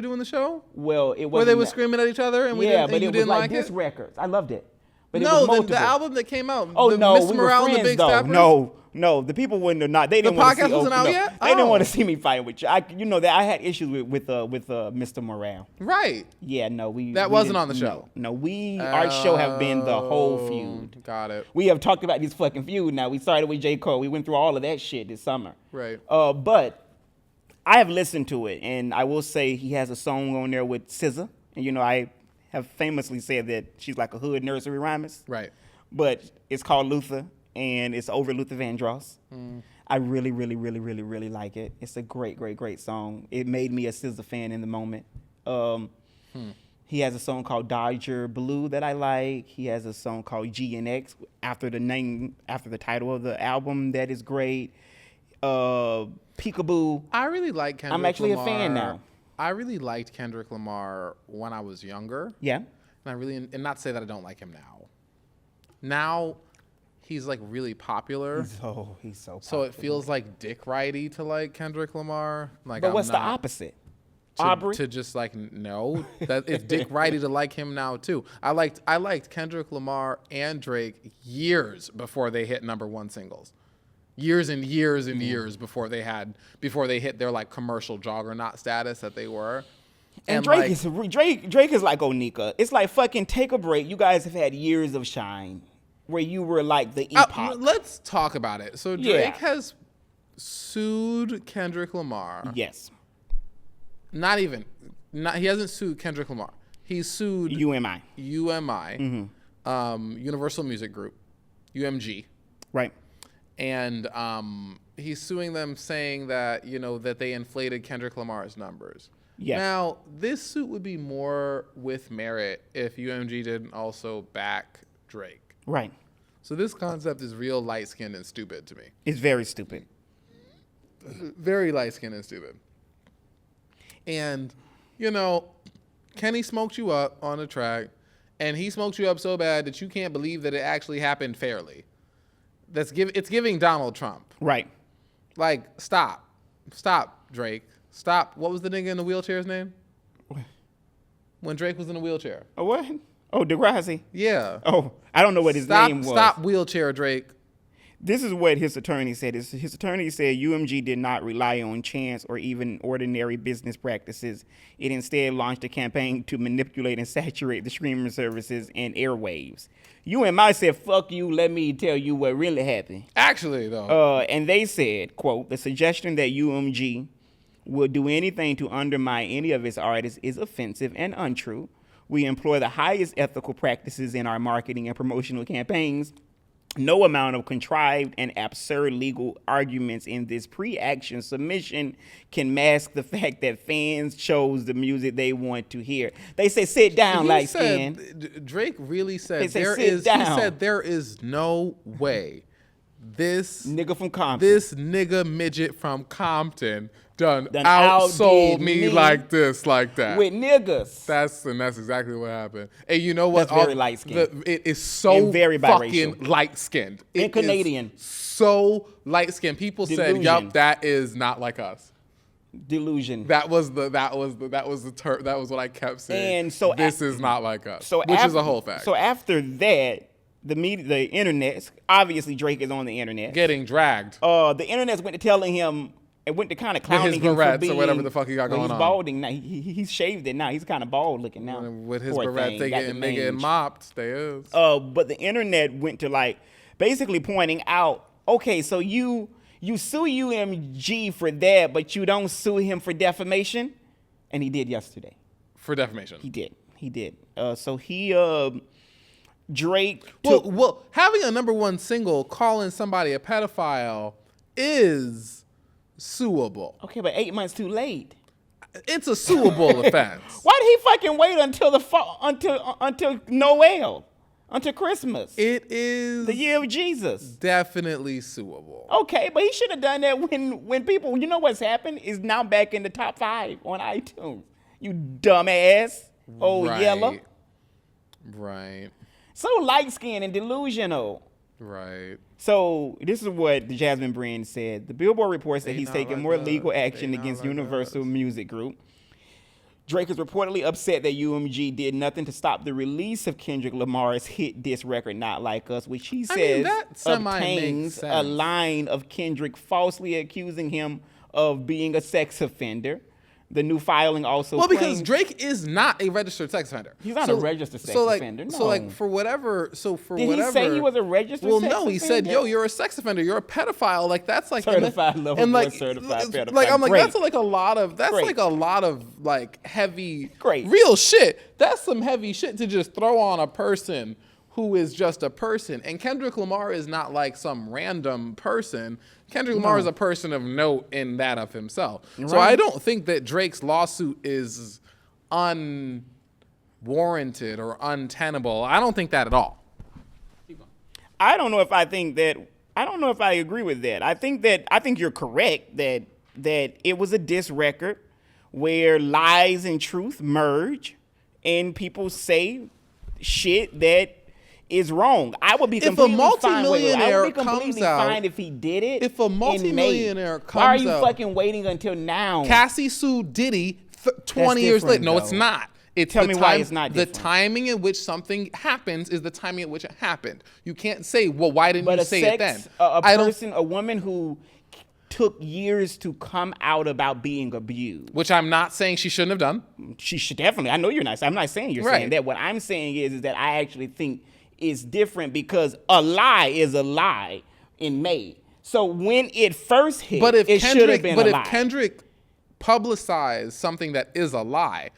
Speaker 3: doing the show?
Speaker 2: Well, it was
Speaker 3: Where they were screaming at each other and
Speaker 2: yeah,
Speaker 3: and
Speaker 2: but
Speaker 3: you
Speaker 2: it was
Speaker 3: didn't
Speaker 2: like
Speaker 3: like
Speaker 2: this
Speaker 3: it?
Speaker 2: records. I loved it. But it
Speaker 3: No,
Speaker 2: was multiple.
Speaker 3: the album that came out.
Speaker 2: Oh
Speaker 3: the
Speaker 2: no,
Speaker 3: Miss
Speaker 2: we were
Speaker 3: Morale and
Speaker 2: friends
Speaker 3: the Big
Speaker 2: though.
Speaker 3: Steppers?
Speaker 2: No, the people wouldn't have not. They didn't
Speaker 3: The
Speaker 2: want to
Speaker 3: podcast
Speaker 2: see.
Speaker 3: wasn't out
Speaker 2: no,
Speaker 3: yet?
Speaker 2: They didn't
Speaker 3: Oh.
Speaker 2: want to see me fight with you. That I had issues with Mr. Morale.
Speaker 3: Right.
Speaker 2: Yeah, no, we.
Speaker 3: That
Speaker 2: we
Speaker 3: wasn't
Speaker 2: didn't-
Speaker 3: on the show.
Speaker 2: No, our show have been the whole feud.
Speaker 3: Got it.
Speaker 2: We have talked about this fucking feud now. We started with J. Cole. We went through all of that shit this summer.
Speaker 3: Right.
Speaker 2: But I have listened to it, and I will say he has a song on there with SZA. And, I have famously said that she's like a hood nursery rhymist.
Speaker 3: Right.
Speaker 2: But it's called Luther, and it's over Luther Vandross. I really, really, really, really, really like it. It's a great, great, great song. It made me a SZA fan in the moment. He has a song called Dodger Blue that I like. He has a song called GNX after the title of the album that is great. Peekaboo.
Speaker 3: I really like Kendrick Lamar.
Speaker 2: I'm actually a fan now.
Speaker 3: I really liked Kendrick Lamar when I was younger.
Speaker 2: Yeah.
Speaker 3: And not to say that I don't like him now. Now, he's really popular.
Speaker 2: He's so popular.
Speaker 3: So it feels like dick righty to like Kendrick Lamar.
Speaker 2: But what's the opposite? Aubrey?
Speaker 3: to just like no, that it's dick righty to like him now too. I liked Kendrick Lamar and Drake years before they hit #1 singles. Years and years and years before they hit their like commercial juggernaut status that they were.
Speaker 2: And Drake is like Onika. It's like fucking take a break. You guys have had years of shine where you were like the epoch.
Speaker 3: Let's talk about it. So Drake has sued Kendrick Lamar.
Speaker 2: Yes.
Speaker 3: He hasn't sued Kendrick Lamar. He sued
Speaker 2: UMI.
Speaker 3: Universal Music Group, UMG.
Speaker 2: Right.
Speaker 3: And he's suing them saying that, that they inflated Kendrick Lamar's numbers.
Speaker 2: Yes.
Speaker 3: Now, this suit would be more with merit if UMG didn't also back Drake.
Speaker 2: Right.
Speaker 3: So this concept is real light-skinned and stupid to me.
Speaker 2: It's very stupid.
Speaker 3: Very light-skinned and stupid. And, Kenny smoked you up on a track, and he smoked you up so bad that you can't believe that it actually happened fairly. It's giving Donald Trump.
Speaker 2: Right.
Speaker 3: Like, stop, Drake. Stop. What was the nigga in the wheelchair's name? When Drake was in a wheelchair.
Speaker 2: Oh, what? Oh, Degrassi.
Speaker 3: Yeah.
Speaker 2: Oh, I don't know what his name was.
Speaker 3: Stop wheelchair, Drake.
Speaker 2: This is what his attorney said. His attorney said UMG did not rely on chance or even ordinary business practices. It instead launched a campaign to manipulate and saturate the streaming services and airwaves. UMI said, fuck you, let me tell you what really happened.
Speaker 3: Actually, though.
Speaker 2: And they said, quote, the suggestion that UMG would do anything to undermine any of its artists is offensive and untrue. We employ the highest ethical practices in our marketing and promotional campaigns. No amount of contrived and absurd legal arguments in this pre-action submission can mask the fact that fans chose the music they want to hear. They say, sit down, light skin.
Speaker 3: Drake really said,
Speaker 2: He said
Speaker 3: there is no way this
Speaker 2: nigga from Compton,
Speaker 3: this nigga midget from Compton done outsold me like this, like that.
Speaker 2: With niggas.
Speaker 3: That's exactly what happened. And you know what?
Speaker 2: That's very light-skinned.
Speaker 3: It is so
Speaker 2: and very
Speaker 3: fucking light-skinned.
Speaker 2: And Canadian.
Speaker 3: So light-skinned. People said, yup, that is not like us.
Speaker 2: Delusion.
Speaker 3: That was what I kept saying.
Speaker 2: And so
Speaker 3: this is not like us.
Speaker 2: So
Speaker 3: which is a whole fact.
Speaker 2: So after that, the media, the internet, obviously Drake is on the internet.
Speaker 3: Getting dragged.
Speaker 2: The internet went to telling him, it went to kind of clowning him for being,
Speaker 3: or whatever the fuck he got going on.
Speaker 2: He's balding now. He's shaved it now. He's kind of bald looking now.
Speaker 3: With his barrettes, they getting mopped. They is.
Speaker 2: But the internet went to basically pointing out, okay, so you sue UMG for that, but you don't sue him for defamation, and he did yesterday.
Speaker 3: For defamation.
Speaker 2: He did. So Drake.
Speaker 3: Well, having a #1 single calling somebody a pedophile is suable.
Speaker 2: Okay, but 8 months too late.
Speaker 3: It's a suable offense.
Speaker 2: Why did he fucking wait until until Noel, until Christmas?
Speaker 3: It is
Speaker 2: the year of Jesus.
Speaker 3: Definitely suable.
Speaker 2: Okay, but he should have done that when people. You know what's happened is now back in the top 5 on iTunes. You dumbass. Oh,
Speaker 3: right.
Speaker 2: Yellow.
Speaker 3: Right.
Speaker 2: So light skinned and delusional.
Speaker 3: Right.
Speaker 2: So this is what Jasmine Brand said. The Billboard reports that he's taking more legal action against Universal Music Group. Drake is reportedly upset that UMG did nothing to stop the release of Kendrick Lamar's hit diss record, Not Like Us, which he says obtains a line of Kendrick falsely accusing him of being a sex offender. The new filing also
Speaker 3: because Drake is not a registered sex offender.
Speaker 2: He's not a registered sex offender. No.
Speaker 3: Did
Speaker 2: he say he was a registered sex offender?
Speaker 3: Well, no, he said, yo, you're a sex offender. You're a pedophile. Like, that's like...
Speaker 2: Certified lover boy, certified pedophile.
Speaker 3: Like, I'm like,
Speaker 2: Great.
Speaker 3: that's like a lot of, like, heavy...
Speaker 2: Great.
Speaker 3: Real shit. That's some heavy shit to just throw on a person who is just a person. And Kendrick Lamar is not like some random person. Kendrick Lamar is a person of note in that of himself. Right. So I don't think that Drake's lawsuit is unwarranted or untenable. I don't think that at all.
Speaker 2: I don't know if I agree with that. I think you're correct that it was a diss record where lies and truth merge and people say shit that is wrong. I would be completely fine if he did it.
Speaker 3: If a multimillionaire comes out,
Speaker 2: why are you fucking waiting until now?
Speaker 3: Cassie sued Diddy 20 years later.
Speaker 2: different,
Speaker 3: No, it's
Speaker 2: though.
Speaker 3: not. It's
Speaker 2: Tell
Speaker 3: the
Speaker 2: me why
Speaker 3: time-
Speaker 2: it's not
Speaker 3: The
Speaker 2: different.
Speaker 3: timing in which something happens is the timing at which it happened. You can't say, well, why didn't
Speaker 2: But
Speaker 3: you
Speaker 2: a
Speaker 3: say
Speaker 2: sex,
Speaker 3: it then?
Speaker 2: a person, a woman who took years to come out about being abused.
Speaker 3: Which I'm not saying she shouldn't have done.
Speaker 2: She should definitely. I know you're not. I'm not saying you're
Speaker 3: Right.
Speaker 2: saying that. What I'm saying is that I actually think it's different because a lie is a lie in May. So when it first hit,
Speaker 3: But if
Speaker 2: it should have been a lie.
Speaker 3: Kendrick publicized something that is a lie,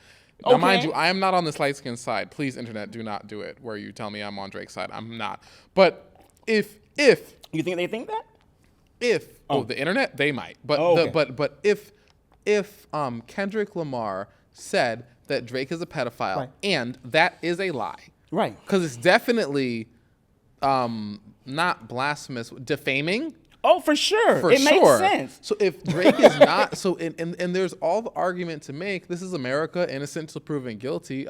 Speaker 3: now mind
Speaker 2: Okay.
Speaker 3: you, I am not on this light skin side. Please, internet, do not do it where you tell me I'm on Drake's side. I'm not. But if
Speaker 2: You think they think that?
Speaker 3: the internet, they might. But
Speaker 2: Oh, okay.
Speaker 3: but if Kendrick Lamar said that Drake is a pedophile
Speaker 2: Right.
Speaker 3: and that is a lie,
Speaker 2: Right.
Speaker 3: because it's definitely not blasphemous, defaming.
Speaker 2: Oh, for sure.
Speaker 3: For
Speaker 2: it
Speaker 3: sure.
Speaker 2: makes sense.
Speaker 3: So if Drake is not, so and there's all the argument to make. This is America, innocent till proven guilty.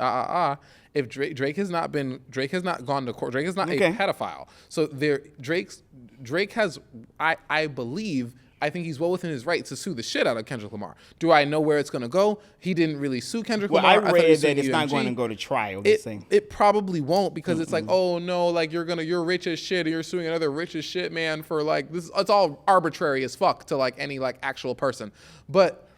Speaker 3: If Drake has not gone to court. Drake is not
Speaker 2: Okay.
Speaker 3: a pedophile. So Drake has, I believe. I think he's well within his right to sue the shit out of Kendrick Lamar. Do I know where it's going to go? He didn't really sue Kendrick
Speaker 2: Well,
Speaker 3: Lamar.
Speaker 2: I
Speaker 3: thought he
Speaker 2: read
Speaker 3: was
Speaker 2: that
Speaker 3: suing
Speaker 2: it's not
Speaker 3: UMG.
Speaker 2: going to go to trial. This thing.
Speaker 3: It probably won't because it's like, oh no, like you're rich as shit and you're suing another rich as shit man for like this. It's all arbitrary as fuck to like any like actual person. But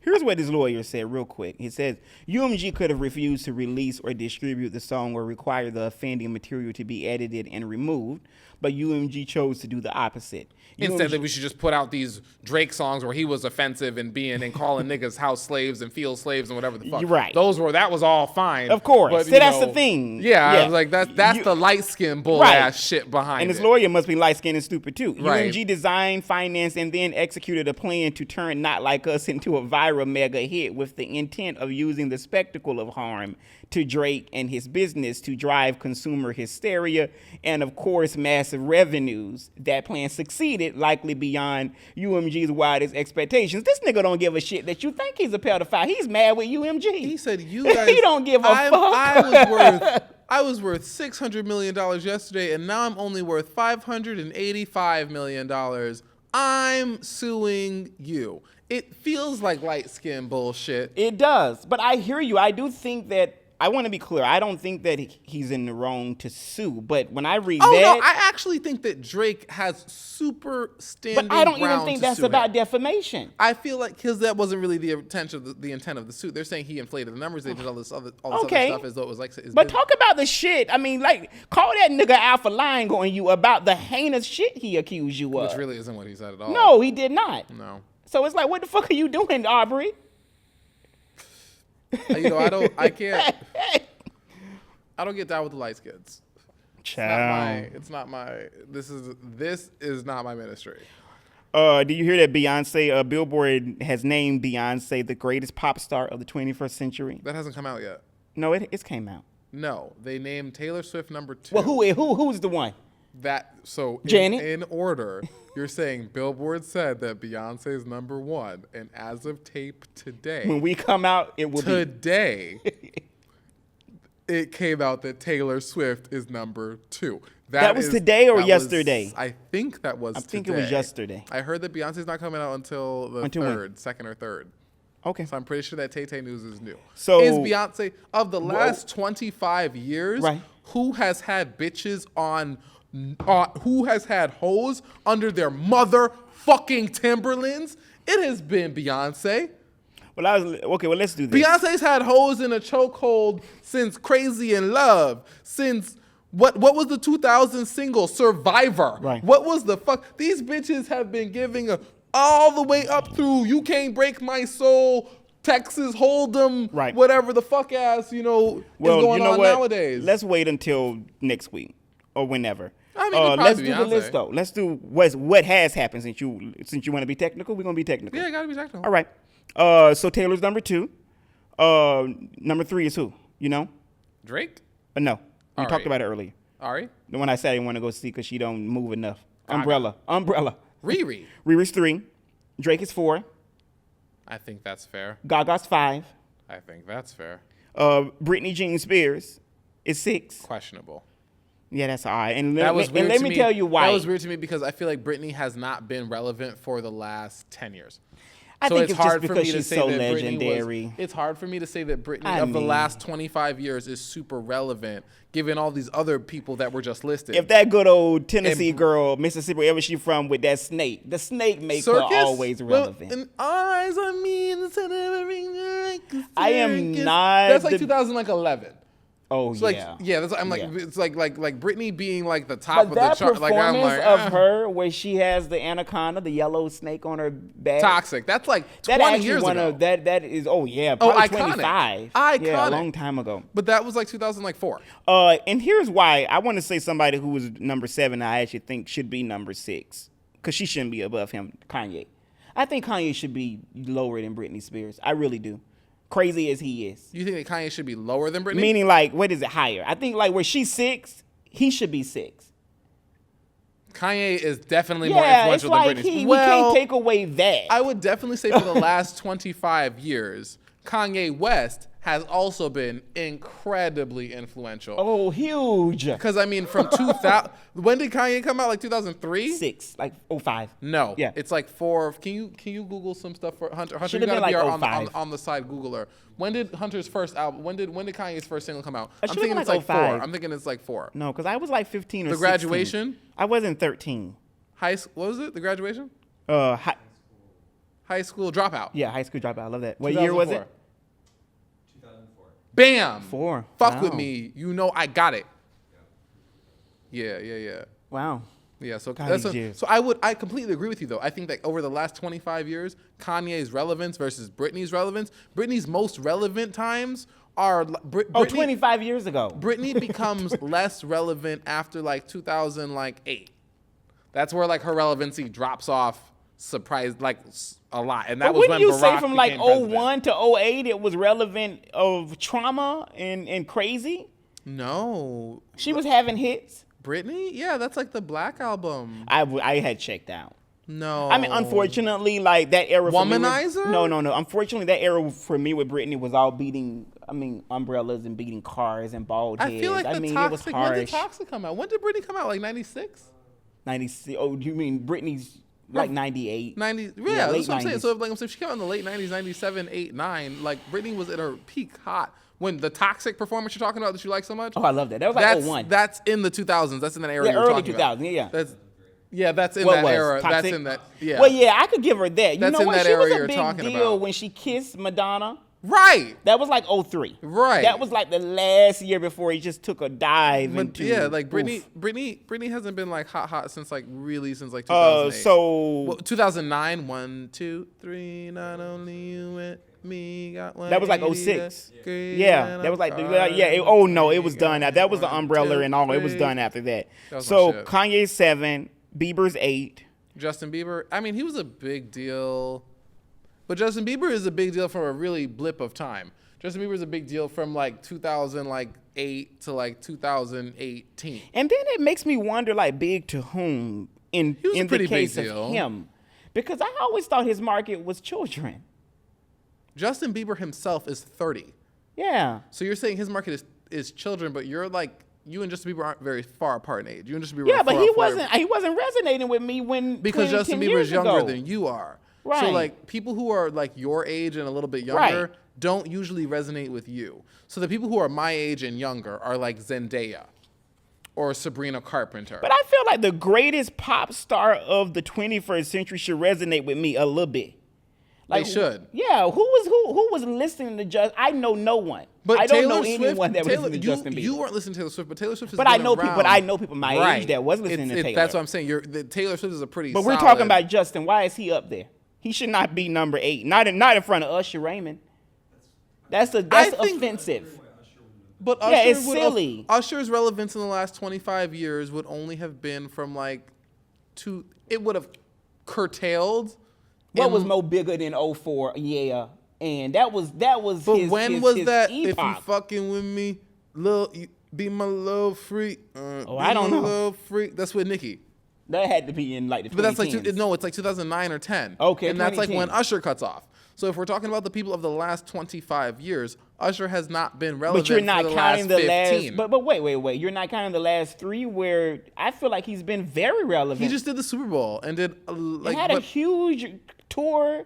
Speaker 2: Here's what his lawyer said real quick. He says, UMG could have refused to release or distribute the song or require the offending material to be edited and removed, but UMG chose to do the opposite.
Speaker 3: instead that we should just put out these Drake songs where he was offensive and calling niggas house slaves and field slaves and whatever the fuck.
Speaker 2: You're right.
Speaker 3: That was all fine.
Speaker 2: Of course.
Speaker 3: But,
Speaker 2: See,
Speaker 3: you
Speaker 2: that's the
Speaker 3: know,
Speaker 2: thing.
Speaker 3: Yeah,
Speaker 2: Yeah.
Speaker 3: I was like that's
Speaker 2: You-
Speaker 3: the light skin bull
Speaker 2: Right.
Speaker 3: ass shit behind
Speaker 2: And
Speaker 3: it.
Speaker 2: his lawyer must be light-skinned and stupid, too.
Speaker 3: Right.
Speaker 2: UMG designed, financed, and then executed a plan to turn Not Like Us into a viral mega hit with the intent of using the spectacle of harm to Drake and his business to drive consumer hysteria and, of course, massive revenues. That plan succeeded, likely beyond UMG's wildest expectations. This nigga don't give a shit that you think he's a pedophile. He's mad with UMG.
Speaker 3: He said, "You guys."
Speaker 2: He don't give a fuck.
Speaker 3: I was worth $600 million yesterday, and now I'm only worth $585 million. I'm suing you. It feels like light skin bullshit.
Speaker 2: It does, but I hear you. I do think that, I want to be clear, I don't think that he's in the wrong to sue, but when I read
Speaker 3: Oh
Speaker 2: that,
Speaker 3: no, I actually think that Drake has super standing.
Speaker 2: but I don't even
Speaker 3: ground
Speaker 2: think
Speaker 3: to
Speaker 2: that's
Speaker 3: sue
Speaker 2: about
Speaker 3: him.
Speaker 2: defamation.
Speaker 3: I feel like because that wasn't really the intent of the suit. They're saying he inflated the numbers. They did all this other
Speaker 2: Okay.
Speaker 3: stuff as though it was like. his
Speaker 2: But
Speaker 3: business.
Speaker 2: talk about the shit. I mean, like, call that nigga Alpha lying on you about the heinous shit he accused you of.
Speaker 3: Which really isn't what he said at all.
Speaker 2: No, he did not.
Speaker 3: No.
Speaker 2: So it's like, what the fuck are you doing, Aubrey?
Speaker 3: I can't. I don't get down with the light skins. It's not my. This is not my ministry.
Speaker 2: Do you hear that Beyonce, Billboard has named Beyonce the greatest pop star of the 21st century?
Speaker 3: That hasn't come out yet.
Speaker 2: No, it's came out.
Speaker 3: No, they named Taylor Swift number 2.
Speaker 2: Well, who's the one?
Speaker 3: In, in order, you're saying Billboard said that Beyonce is number 1, and as of tape today,
Speaker 2: When we come out, it will
Speaker 3: today, it came out that Taylor Swift is number 2.
Speaker 2: That was today or yesterday?
Speaker 3: I think that was.
Speaker 2: I think it was
Speaker 3: today.
Speaker 2: yesterday.
Speaker 3: I heard that Beyonce's not coming out until the
Speaker 2: Until when?
Speaker 3: third, second or third.
Speaker 2: Okay.
Speaker 3: So I'm pretty sure that Tay news is new.
Speaker 2: So-
Speaker 3: is Beyonce of the last 25 years?
Speaker 2: Right.
Speaker 3: Who has had bitches on? Who has had hoes under their motherfucking Timberlands? It has been Beyonce.
Speaker 2: Well, let's do this.
Speaker 3: Beyonce's had hoes in a chokehold since Crazy in Love, since what was the 2000 single Survivor?
Speaker 2: Right.
Speaker 3: What was the fuck? These bitches have been giving all the way up through You Can't Break My Soul, Texas Hold'em,
Speaker 2: Right.
Speaker 3: whatever the fuck ass, is going on nowadays.
Speaker 2: Let's wait until next week or whenever.
Speaker 3: I mean, it'd probably
Speaker 2: let's
Speaker 3: be
Speaker 2: do the
Speaker 3: Beyonce.
Speaker 2: list though. Let's do what has happened since you want to be technical. We're gonna be technical.
Speaker 3: Yeah, it gotta be technical.
Speaker 2: All right. So Taylor's number 2. Number 3 is who? You know?
Speaker 3: Drake?
Speaker 2: No. We
Speaker 3: Ari.
Speaker 2: talked about it earlier.
Speaker 3: Ari?
Speaker 2: The one I said I didn't want to go see because she don't move enough.
Speaker 3: Gaga.
Speaker 2: Umbrella.
Speaker 3: Riri?
Speaker 2: Riri's 3. Drake is 4.
Speaker 3: I think that's fair.
Speaker 2: Gaga's 5.
Speaker 3: I think that's fair.
Speaker 2: Britney Jean Spears is 6.
Speaker 3: Questionable.
Speaker 2: Yeah, that's all right. And
Speaker 3: That was weird
Speaker 2: let
Speaker 3: to
Speaker 2: me tell you why.
Speaker 3: That was weird to me because I feel like Britney has not been relevant for the last 10 years.
Speaker 2: I think
Speaker 3: it's
Speaker 2: it's just
Speaker 3: hard for
Speaker 2: because
Speaker 3: me to
Speaker 2: she's
Speaker 3: say
Speaker 2: so
Speaker 3: that Britney
Speaker 2: legendary.
Speaker 3: it's hard for me to say that Britney
Speaker 2: I
Speaker 3: of the
Speaker 2: mean-
Speaker 3: last 25 years is super relevant, given all these other people that were just listed.
Speaker 2: If that good old Tennessee girl, Mississippi, wherever she from, with that snake, the snake makes her always relevant.
Speaker 3: Well, in eyes on me, instead of everything like a
Speaker 2: I am
Speaker 3: circus.
Speaker 2: not
Speaker 3: That's like
Speaker 2: the-
Speaker 3: 2011.
Speaker 2: Oh
Speaker 3: It's like,
Speaker 2: yeah.
Speaker 3: that's, I'm like,
Speaker 2: Yeah.
Speaker 3: it's like Britney being like the top
Speaker 2: But
Speaker 3: of
Speaker 2: that
Speaker 3: the chart. Like I'm
Speaker 2: performance
Speaker 3: like,
Speaker 2: of her, where she has the anaconda, the yellow snake on her back,
Speaker 3: toxic. That's like
Speaker 2: That
Speaker 3: 20
Speaker 2: actually
Speaker 3: years ago.
Speaker 2: that is probably
Speaker 3: iconic.
Speaker 2: 25. Yeah, a
Speaker 3: Iconic.
Speaker 2: long time ago.
Speaker 3: But that was like 2004.
Speaker 2: And here's why I want to say somebody who was number 7. I actually think should be number 6 because she shouldn't be above him. Kanye. I think Kanye should be lower than Britney Spears. I really do. Crazy as he is.
Speaker 3: You think that Kanye should be lower than Britney?
Speaker 2: Meaning, like, what is it, higher? I think, like, where she's 6, he should be 6.
Speaker 3: Kanye is definitely more
Speaker 2: Yeah, it's
Speaker 3: influential
Speaker 2: like
Speaker 3: than Britney.
Speaker 2: we can't take away that.
Speaker 3: I would definitely say for the last 25 years, Kanye West has also been incredibly influential.
Speaker 2: Oh, huge.
Speaker 3: Because I mean, from 2000, when did Kanye come out? Like 2003?
Speaker 2: 6, like 05.
Speaker 3: No.
Speaker 2: Yeah.
Speaker 3: It's like 4. Can you Google some stuff for Hunter? Hunter, you
Speaker 2: Should've
Speaker 3: gotta
Speaker 2: been
Speaker 3: be
Speaker 2: like
Speaker 3: our
Speaker 2: 05.
Speaker 3: on the side Googler. When did Hunter's first album? When did Kanye's first single come out? I'm
Speaker 2: should've
Speaker 3: thinking
Speaker 2: been
Speaker 3: it's
Speaker 2: like
Speaker 3: like 4.
Speaker 2: 05.
Speaker 3: I'm thinking it's like 4.
Speaker 2: No, because I was like 15 or
Speaker 3: The
Speaker 2: 16.
Speaker 3: Graduation?
Speaker 2: I wasn't 13.
Speaker 3: What was it? The Graduation?
Speaker 2: High
Speaker 3: School Dropout.
Speaker 2: Yeah, High School Dropout. I love that. What year was it?
Speaker 1: 2004.
Speaker 3: Bam.
Speaker 2: 4.
Speaker 3: Fuck with
Speaker 2: Wow.
Speaker 3: me. You know I got it. Yeah.
Speaker 2: Wow.
Speaker 3: Yeah, so
Speaker 2: God,
Speaker 3: that's
Speaker 2: these years.
Speaker 3: so I completely agree with you though. I think that over the last 25 years, Kanye's relevance versus Britney's relevance, Britney's most relevant times are Britney,
Speaker 2: 25 years ago.
Speaker 3: Britney becomes less relevant after like 2008. That's where like her relevancy drops off a lot. And that
Speaker 2: But
Speaker 3: was
Speaker 2: wouldn't
Speaker 3: when
Speaker 2: you
Speaker 3: Barack
Speaker 2: say from like
Speaker 3: became president.
Speaker 2: 01 to 08 it was relevant of trauma and crazy?
Speaker 3: No.
Speaker 2: She was having hits.
Speaker 3: Britney? Yeah, that's like the Black album.
Speaker 2: I had checked out.
Speaker 3: No.
Speaker 2: I mean, unfortunately, like that era for me
Speaker 3: Womanizer?
Speaker 2: No. Unfortunately, that era for me with Britney was all beating, umbrellas and beating cars and bald heads.
Speaker 3: I feel like
Speaker 2: it was
Speaker 3: Toxic. When did
Speaker 2: harsh.
Speaker 3: Toxic come out? When did Britney come out? Like 96?
Speaker 2: 96. Oh, you mean Britney's like 98?
Speaker 3: 90. Yeah,
Speaker 2: late
Speaker 3: that's what I'm saying.
Speaker 2: 90s.
Speaker 3: So if she came out in the late 90s, 97, 8, 9, like Britney was at her peak hot. When the Toxic performance you're talking about that you like so much?
Speaker 2: Oh, I love that. That was like 01.
Speaker 3: That's in the 2000s. That's in that era
Speaker 2: Yeah,
Speaker 3: you're
Speaker 2: early
Speaker 3: talking
Speaker 2: 2000s.
Speaker 3: about.
Speaker 2: Yeah.
Speaker 3: That's in
Speaker 2: What
Speaker 3: that
Speaker 2: was?
Speaker 3: era. That's
Speaker 2: Toxic?
Speaker 3: in that. Yeah.
Speaker 2: Well, yeah, I could give her that. You
Speaker 3: That's
Speaker 2: know
Speaker 3: in
Speaker 2: what?
Speaker 3: that
Speaker 2: She
Speaker 3: era
Speaker 2: was a
Speaker 3: you're
Speaker 2: big
Speaker 3: talking
Speaker 2: deal
Speaker 3: about.
Speaker 2: when she kissed Madonna.
Speaker 3: Right.
Speaker 2: That was like 03.
Speaker 3: Right.
Speaker 2: That was like the last year before he just took a dive
Speaker 3: But
Speaker 2: into.
Speaker 3: yeah, like
Speaker 2: oof.
Speaker 3: Britney hasn't been like hot since like 2008.
Speaker 2: So
Speaker 3: Well, 2009, 1, 2, 3, not only you and me got one.
Speaker 2: that was like 06. Yeah, that was like it was done. That was the umbrella and all. It was done after that.
Speaker 3: was
Speaker 2: So
Speaker 3: my shit.
Speaker 2: Kanye's 7, Bieber's 8.
Speaker 3: Justin Bieber, I mean, he was a big deal. But Justin Bieber is a big deal from a really blip of time. Justin Bieber is a big deal from like 2008 to like 2018.
Speaker 2: And then it makes me wonder, like, big to whom in
Speaker 3: He was a
Speaker 2: the
Speaker 3: pretty big
Speaker 2: case
Speaker 3: deal.
Speaker 2: of him, because I always thought his market was children.
Speaker 3: Justin Bieber himself is 30.
Speaker 2: Yeah.
Speaker 3: So you're saying his market is children, but you're like, you and Justin Bieber aren't very far apart in age. You and Justin Bieber
Speaker 2: Yeah,
Speaker 3: are
Speaker 2: but
Speaker 3: far
Speaker 2: he
Speaker 3: apart
Speaker 2: wasn't resonating with me
Speaker 3: because
Speaker 2: 20,
Speaker 3: Justin
Speaker 2: 10
Speaker 3: Bieber
Speaker 2: years
Speaker 3: is younger
Speaker 2: ago.
Speaker 3: than you are. So
Speaker 2: Right.
Speaker 3: like people who are like your age and a little bit younger
Speaker 2: Right.
Speaker 3: don't usually resonate with you. So the people who are my age and younger are like Zendaya or Sabrina Carpenter.
Speaker 2: But I feel like the greatest pop star of the 21st century should resonate with me a little bit. Like,
Speaker 3: They should.
Speaker 2: Yeah, who was listening to Justin? I know no one.
Speaker 3: But
Speaker 2: I don't
Speaker 3: Taylor
Speaker 2: know
Speaker 3: Swift,
Speaker 2: anyone that was listening to
Speaker 3: you,
Speaker 2: Justin Bieber.
Speaker 3: You weren't listening to Taylor Swift, but Taylor Swift has
Speaker 2: But
Speaker 3: been
Speaker 2: I know
Speaker 3: around.
Speaker 2: people. But I know people my age that was listening to Taylor.
Speaker 3: That's what I'm saying. Taylor Swift is a pretty.
Speaker 2: But we're
Speaker 3: solid-
Speaker 2: talking about Justin. Why is he up there? He should not be number 8. Not in front of Usher Raymond. That's offensive.
Speaker 3: But
Speaker 2: Yeah,
Speaker 3: Usher
Speaker 2: it's silly.
Speaker 3: Usher's relevance in the last 25 years would only have been from like it would have curtailed.
Speaker 2: What was more bigger than 04? Yeah, and that was
Speaker 3: But
Speaker 2: his,
Speaker 3: when
Speaker 2: his,
Speaker 3: was
Speaker 2: his
Speaker 3: that?
Speaker 2: epoch.
Speaker 3: If you fucking with me, be my little freak.
Speaker 2: I don't know.
Speaker 3: Little freak. That's with Nicki.
Speaker 2: That had to be in like the 2010s.
Speaker 3: But that's like it's like 2009 or 10.
Speaker 2: Okay,
Speaker 3: and that's like when
Speaker 2: 2010.
Speaker 3: Usher cuts off. So if we're talking about the people of the last 25 years, Usher has not been relevant
Speaker 2: But you're not
Speaker 3: for the
Speaker 2: counting
Speaker 3: last
Speaker 2: the
Speaker 3: 15.
Speaker 2: last. But wait. You're not counting the last 3 where I feel like he's been very relevant.
Speaker 3: He just did the Super Bowl and did
Speaker 2: He had a huge tour.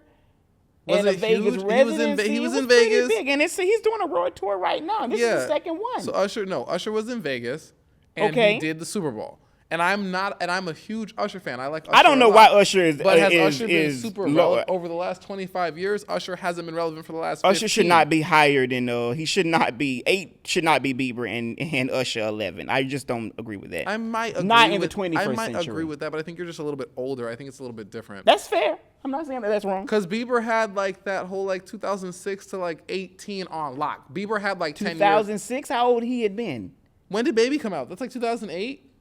Speaker 2: and a
Speaker 3: it
Speaker 2: Vegas
Speaker 3: huge?
Speaker 2: residency.
Speaker 3: He was
Speaker 2: It
Speaker 3: in
Speaker 2: pretty
Speaker 3: Vegas.
Speaker 2: big, and he's doing a world tour right now. This is the second one.
Speaker 3: So Usher was in Vegas, and he did the Super Bowl. And I'm a huge Usher fan. I like Usher
Speaker 2: I don't know
Speaker 3: a lot.
Speaker 2: why Usher is.
Speaker 3: But has
Speaker 2: is,
Speaker 3: Usher been
Speaker 2: is
Speaker 3: super
Speaker 2: low.
Speaker 3: relevant over the last 25 years? Usher hasn't been relevant for the last 15.
Speaker 2: Usher should not be higher than he should not be 8 should not be Bieber and Usher 11. I just don't agree with that.
Speaker 3: I might agree
Speaker 2: not in
Speaker 3: with,
Speaker 2: the 21st
Speaker 3: I might
Speaker 2: century.
Speaker 3: agree with that, but I think you're just a little bit older. I think it's a little bit different.
Speaker 2: That's fair. I'm not saying that that's wrong.
Speaker 3: Because Bieber had like that whole like 2006 to like 18 on lock. Bieber had like 10 years.
Speaker 2: 2006, how old he had been?
Speaker 3: When did Baby come out? That's like 2008?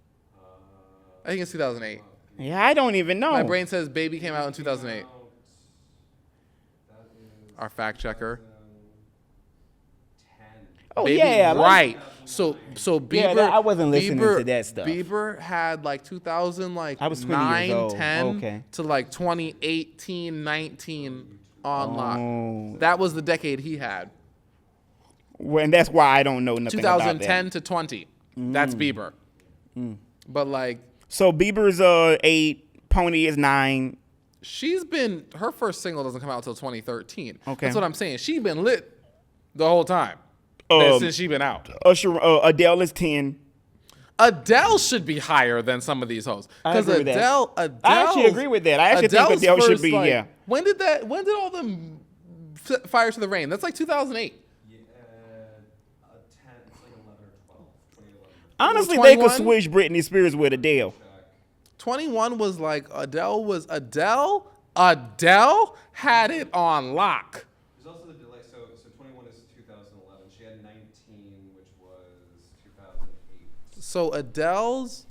Speaker 3: I think it's 2008.
Speaker 2: Yeah, I don't even know.
Speaker 3: My brain says Baby came out in 2008. Our fact checker.
Speaker 2: Oh
Speaker 3: Baby,
Speaker 2: yeah,
Speaker 3: right. So Bieber.
Speaker 2: I wasn't listening to that stuff.
Speaker 3: Bieber had like 2000 like
Speaker 2: I was 20 years
Speaker 3: 9,
Speaker 2: old.
Speaker 3: 10
Speaker 2: Okay.
Speaker 3: to like 2018, 19 on
Speaker 2: Oh.
Speaker 3: lock. That was the decade he had.
Speaker 2: Well, and that's why I don't know nothing about that.
Speaker 3: 2010 to 20. That's Bieber. But like
Speaker 2: So Bieber's 8, Pony is 9.
Speaker 3: her first single doesn't come out until 2013.
Speaker 2: Okay.
Speaker 3: That's what I'm saying. She's been lit the whole time. Since she's been out.
Speaker 2: Usher, Adele is 10.
Speaker 3: Adele should be higher than some of these hoes.
Speaker 2: I agree with that.
Speaker 3: Adele,
Speaker 2: I actually agree with that. I actually think
Speaker 3: Adele's
Speaker 2: Adele should
Speaker 3: first,
Speaker 2: be,
Speaker 3: like,
Speaker 2: yeah.
Speaker 3: When did all them set fire to the rain? That's like 2008.
Speaker 1: Yeah, 10, it's like 11 or 12, 2011.
Speaker 2: Honestly,
Speaker 3: 21?
Speaker 2: they could switch Britney Spears with Adele.
Speaker 3: 21 was like Adele had it on lock.
Speaker 1: There's also the delay. So 21 is 2011. She had 19, which was 2008.
Speaker 3: So Adele's,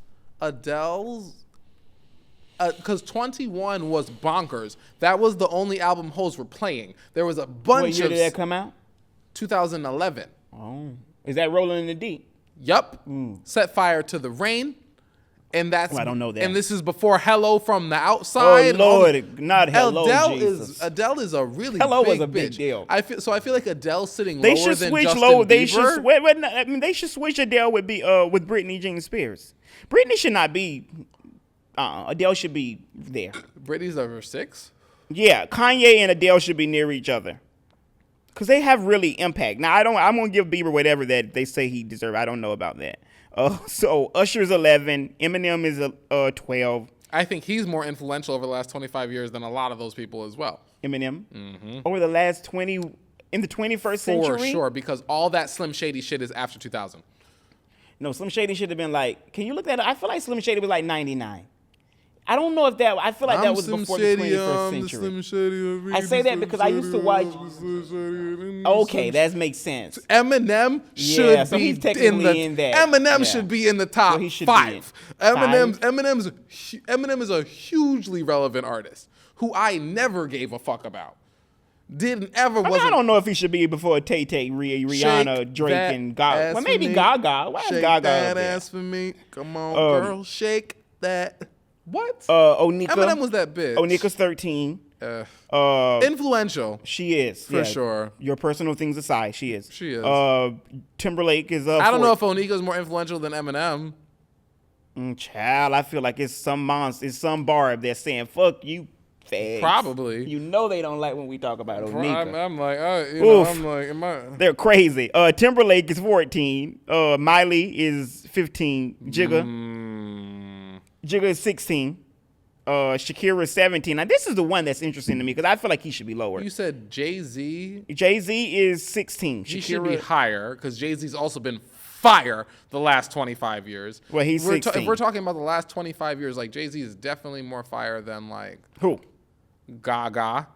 Speaker 3: because 21 was bonkers. That was the only album hoes were playing. There was a bunch
Speaker 2: What year
Speaker 3: of
Speaker 2: did that come out?
Speaker 3: 2011.
Speaker 2: Oh. Is that Rolling in the Deep?
Speaker 3: Yup. Set fire to the rain. And that's
Speaker 2: I don't know that.
Speaker 3: And this is before Hello from the Outside.
Speaker 2: Oh, Lord. Not Hello, Jesus.
Speaker 3: Adele is a really
Speaker 2: Hello
Speaker 3: big
Speaker 2: was a big
Speaker 3: bitch.
Speaker 2: deal.
Speaker 3: I feel like Adele's sitting
Speaker 2: They
Speaker 3: lower
Speaker 2: should
Speaker 3: than
Speaker 2: switch
Speaker 3: Justin
Speaker 2: low.
Speaker 3: Bieber.
Speaker 2: They should I mean, they should switch Adele with Britney Jean Spears. Britney should not be. Adele should be there.
Speaker 3: Britney's over 6.
Speaker 2: Yeah, Kanye and Adele should be near each other, cause they have really impact. Now I'm gonna give Bieber whatever that they say he deserves. I don't know about that. So Usher's 11, Eminem is 12.
Speaker 3: I think he's more influential over the last 25 years than a lot of those people as well.
Speaker 2: Eminem over the last 20 in the 21st century.
Speaker 3: For sure, because all that Slim Shady shit is after 2000.
Speaker 2: No, Slim Shady should have been like. Can you look that up? I feel like Slim Shady was like 99. I don't know if that. I feel like that was before the 21st century. I say that because I used to watch. Okay, that makes sense.
Speaker 3: Eminem should
Speaker 2: so
Speaker 3: be
Speaker 2: he's technically in that.
Speaker 3: Eminem
Speaker 2: Yeah.
Speaker 3: should be in the top
Speaker 2: he should
Speaker 3: 5.
Speaker 2: be in.
Speaker 3: Eminem is a hugely relevant artist who I never gave a fuck about. Didn't ever.
Speaker 2: I mean, I don't know if he should be before Tay Tay, Rihanna,
Speaker 3: Shake
Speaker 2: Drake,
Speaker 3: that
Speaker 2: and Gaga.
Speaker 3: ass
Speaker 2: Well,
Speaker 3: for
Speaker 2: maybe
Speaker 3: me.
Speaker 2: Gaga. Why is
Speaker 3: Shake
Speaker 2: Gaga
Speaker 3: that
Speaker 2: up there?
Speaker 3: ass for me. Come on, girl, shake that. What?
Speaker 2: Onika.
Speaker 3: Eminem was that bitch.
Speaker 2: Onika's 13.
Speaker 3: Influential.
Speaker 2: She is
Speaker 3: For sure.
Speaker 2: Your personal things aside, she is.
Speaker 3: She is.
Speaker 2: Timberlake is.
Speaker 3: I don't know if Onika's more influential than Eminem.
Speaker 2: Child, I feel like it's some monster, it's some barb that's saying "fuck you." Fags.
Speaker 3: Probably.
Speaker 2: You know they don't like when we talk about Onika.
Speaker 3: I'm like, I'm like, am I?
Speaker 2: They're crazy. Timberlake is 14. Miley is 15. Jigga is 16. Shakira is 17. Now this is the one that's interesting to me because I feel like he should be lower.
Speaker 3: You said Jay-Z.
Speaker 2: Jay-Z is 16.
Speaker 3: He should be higher because Jay-Z's also been fire the last 25 years.
Speaker 2: Well, he's 16.
Speaker 3: If we're talking about the last 25 years, like Jay-Z is definitely more fire than like
Speaker 2: Who?
Speaker 3: Gaga.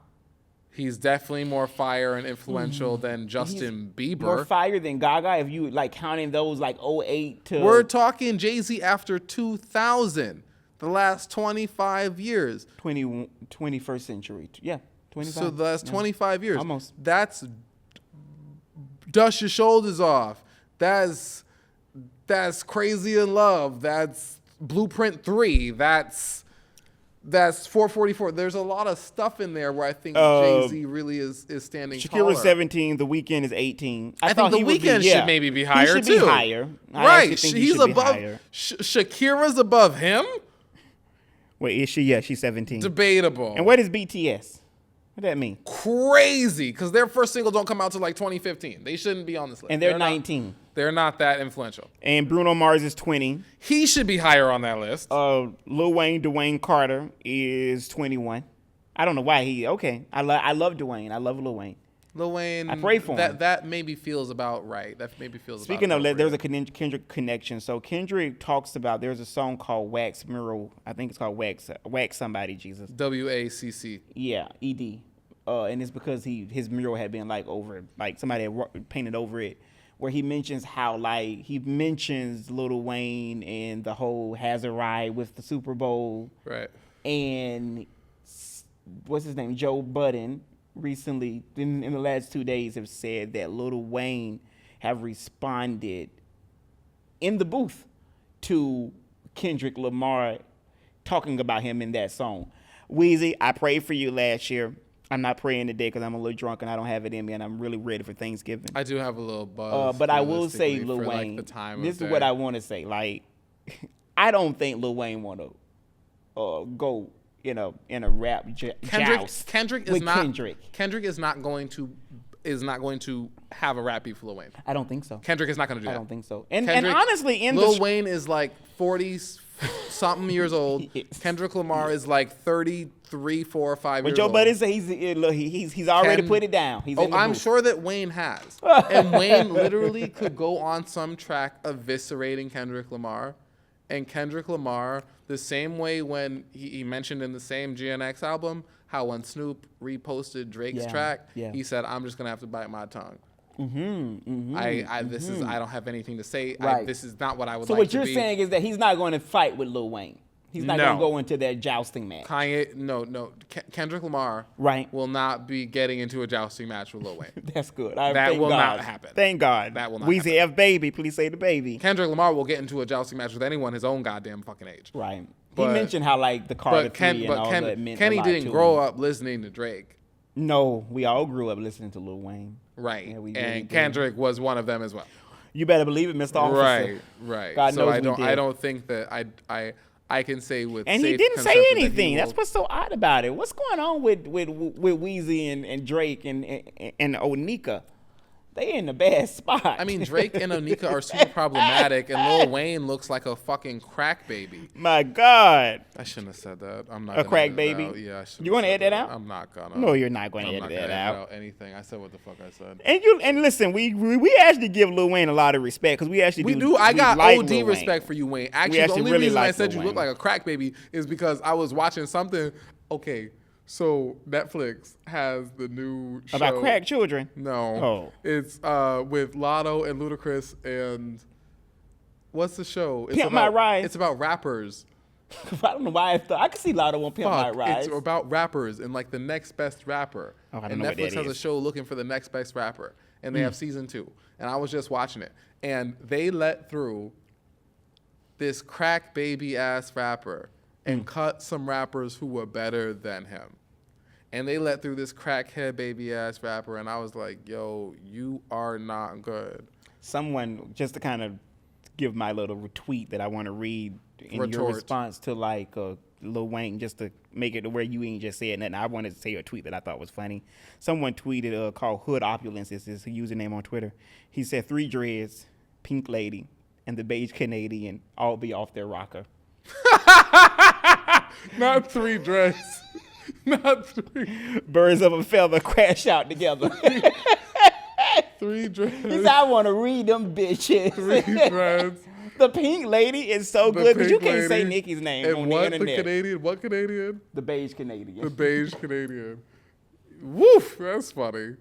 Speaker 3: He's definitely more fire and influential than Justin Bieber.
Speaker 2: More fire than Gaga if you like counting those like 08 to.
Speaker 3: We're talking Jay-Z after 2000, the last 25 years.
Speaker 2: 21st century. Yeah, 25.
Speaker 3: So the last 25 years.
Speaker 2: Almost.
Speaker 3: That's Dust Your Shoulders Off. That's Crazy in Love. That's Blueprint 3. That's 444. There's a lot of stuff in there where I think Jay-Z really is standing taller.
Speaker 2: Shakira's 17. The Weeknd is 18.
Speaker 3: I think The Weeknd should maybe be higher,
Speaker 2: he should
Speaker 3: too.
Speaker 2: Be higher.
Speaker 3: Right.
Speaker 2: He's
Speaker 3: above. Shakira's above him?
Speaker 2: Wait, is she? Yeah, she's 17.
Speaker 3: Debatable.
Speaker 2: And what is BTS? What that mean?
Speaker 3: Crazy, because their first single don't come out till like 2015. They shouldn't be on this list.
Speaker 2: And they're 19.
Speaker 3: They're not that influential.
Speaker 2: And Bruno Mars is 20.
Speaker 3: He should be higher on that list.
Speaker 2: Lil Wayne, Dwayne Carter is 21. I don't know why he. Okay, I love Dwayne. I love Lil Wayne.
Speaker 3: Lil Wayne,
Speaker 2: I pray for him.
Speaker 3: That maybe feels about right. That maybe feels.
Speaker 2: Speaking
Speaker 3: about
Speaker 2: of, there's a Kendrick connection. So Kendrick talks about there's a song called Wax Mural. I think it's called Wax Somebody Jesus.
Speaker 3: WACC.
Speaker 2: Yeah, ED. And it's because his mural had been somebody had painted over it, where he mentions how he mentions Lil Wayne and the whole Hazard ride with the Super Bowl.
Speaker 3: Right.
Speaker 2: And what's his name? Joe Budden recently in the last 2 days have said that Lil Wayne have responded in the booth to Kendrick Lamar talking about him in that song. Weezy, I prayed for you last year. I'm not praying today because I'm a little drunk and I don't have it in me, and I'm really ready for Thanksgiving.
Speaker 3: I do have a little buzz.
Speaker 2: But I will say, Lil
Speaker 3: for,
Speaker 2: Wayne,
Speaker 3: the time
Speaker 2: this
Speaker 3: of
Speaker 2: is what
Speaker 3: day.
Speaker 2: I want to say. I don't think Lil Wayne want to go in a rap joust.
Speaker 3: Kendrick is not going to have a rap beef with Lil Wayne.
Speaker 2: I don't think so.
Speaker 3: Kendrick is not going to do that.
Speaker 2: I don't think so. And honestly,
Speaker 3: Lil Wayne is like 40-something years old.
Speaker 2: Yes.
Speaker 3: Kendrick Lamar is like 33, 4 or 5 years
Speaker 2: But Joe
Speaker 3: old.
Speaker 2: Budden said he's already put it down. He's in the
Speaker 3: I'm
Speaker 2: booth.
Speaker 3: sure that Wayne has. And Wayne literally could go on some track eviscerating Kendrick Lamar. And Kendrick Lamar, the same way when he mentioned in the same GNX album, how when Snoop reposted Drake's track, he said, I'm just going to have to bite my tongue. I don't have anything to say.
Speaker 2: Right.
Speaker 3: This is not what I would
Speaker 2: So
Speaker 3: like
Speaker 2: what
Speaker 3: to
Speaker 2: you're
Speaker 3: be.
Speaker 2: saying is that he's not going to fight with Lil Wayne. He's not going to go into that jousting match.
Speaker 3: Kendrick Lamar will not be getting into a jousting match with Lil Wayne.
Speaker 2: That's good.
Speaker 3: That will not happen.
Speaker 2: Thank God.
Speaker 3: That will not
Speaker 2: Weezy F baby, please say the baby.
Speaker 3: Kendrick Lamar will get into a jousting match with anyone his own goddamn fucking age.
Speaker 2: Right.
Speaker 3: But,
Speaker 2: he mentioned how the Carter 3 and all that meant
Speaker 3: Kenny
Speaker 2: a lot
Speaker 3: didn't
Speaker 2: to
Speaker 3: grow
Speaker 2: him.
Speaker 3: up listening to Drake.
Speaker 2: No, we all grew up listening to Lil Wayne.
Speaker 3: Right.
Speaker 2: Yeah, we
Speaker 3: and
Speaker 2: really did.
Speaker 3: Kendrick was one of them as well.
Speaker 2: You better believe it, Mr. Officer.
Speaker 3: Right.
Speaker 2: God
Speaker 3: so
Speaker 2: knows
Speaker 3: I
Speaker 2: we did.
Speaker 3: don't think that I can say with
Speaker 2: And
Speaker 3: safe
Speaker 2: he didn't say
Speaker 3: conception that
Speaker 2: anything.
Speaker 3: he will-
Speaker 2: That's what's so odd about it. What's going on with Weezy and Drake and Onika? They in a bad spot.
Speaker 3: I mean, Drake and Onika are super problematic, and Lil Wayne looks like a fucking crack baby.
Speaker 2: My God.
Speaker 3: I shouldn't have said that. I'm not
Speaker 2: A
Speaker 3: gonna
Speaker 2: crack
Speaker 3: edit
Speaker 2: baby?
Speaker 3: it out. Yeah, I shouldn't
Speaker 2: You gonna
Speaker 3: have said
Speaker 2: edit that out?
Speaker 3: I'm not gonna.
Speaker 2: No, you're not going to
Speaker 3: I'm
Speaker 2: edit
Speaker 3: not
Speaker 2: that
Speaker 3: gonna
Speaker 2: out.
Speaker 3: edit out anything. I said what the fuck I said.
Speaker 2: And listen, we actually give Lil Wayne a lot of respect because we actually do.
Speaker 3: I got
Speaker 2: like
Speaker 3: OD
Speaker 2: Lil Wayne.
Speaker 3: respect for you, Wayne. Actually, the
Speaker 2: actually
Speaker 3: only
Speaker 2: really
Speaker 3: reason I
Speaker 2: like
Speaker 3: said
Speaker 2: Lil
Speaker 3: you look
Speaker 2: Wayne.
Speaker 3: like a crack baby is because I was watching something. Okay, so Netflix has the new show
Speaker 2: About crack children.
Speaker 3: No,
Speaker 2: Oh.
Speaker 3: it's with Lotto and Ludacris and what's the show? It's
Speaker 2: Pimp My Ride.
Speaker 3: It's about rappers.
Speaker 2: I don't know why I can see Lotto on Pimp My
Speaker 3: Fuck,
Speaker 2: Rise.
Speaker 3: it's about rappers and like the next best rapper.
Speaker 2: Oh, I don't
Speaker 3: and
Speaker 2: know what
Speaker 3: Netflix
Speaker 2: that
Speaker 3: has a
Speaker 2: is.
Speaker 3: show looking for the next best rapper, and they have season 2. And I was just watching it, and they let through this crack baby ass rapper and cut some rappers who were better than him. And they let through this crackhead baby ass rapper, and I was like, yo, you are not good.
Speaker 2: Someone, just to kind of give my little retweet that I want to read in your
Speaker 3: Retort.
Speaker 2: response to Lil Wayne, just to make it to where you ain't just said nothing. I wanted to say a tweet that I thought was funny. Someone tweeted called Hood Opulence is his username on Twitter. He said 3 dreads, pink lady, and the beige Canadian all be off their rocker.
Speaker 3: Not 3 dreads. Not 3.
Speaker 2: Birds of a feather crash out together.
Speaker 3: 3 dreads.
Speaker 2: He said, I want to read them bitches.
Speaker 3: 3 dreads.
Speaker 2: The pink lady is so
Speaker 3: The
Speaker 2: good because you
Speaker 3: pink
Speaker 2: can't say
Speaker 3: lady.
Speaker 2: Nikki's name
Speaker 3: And
Speaker 2: on
Speaker 3: what
Speaker 2: the
Speaker 3: the
Speaker 2: internet.
Speaker 3: Canadian? What Canadian?
Speaker 2: The beige Canadian.
Speaker 3: The beige Canadian. Woof, that's funny.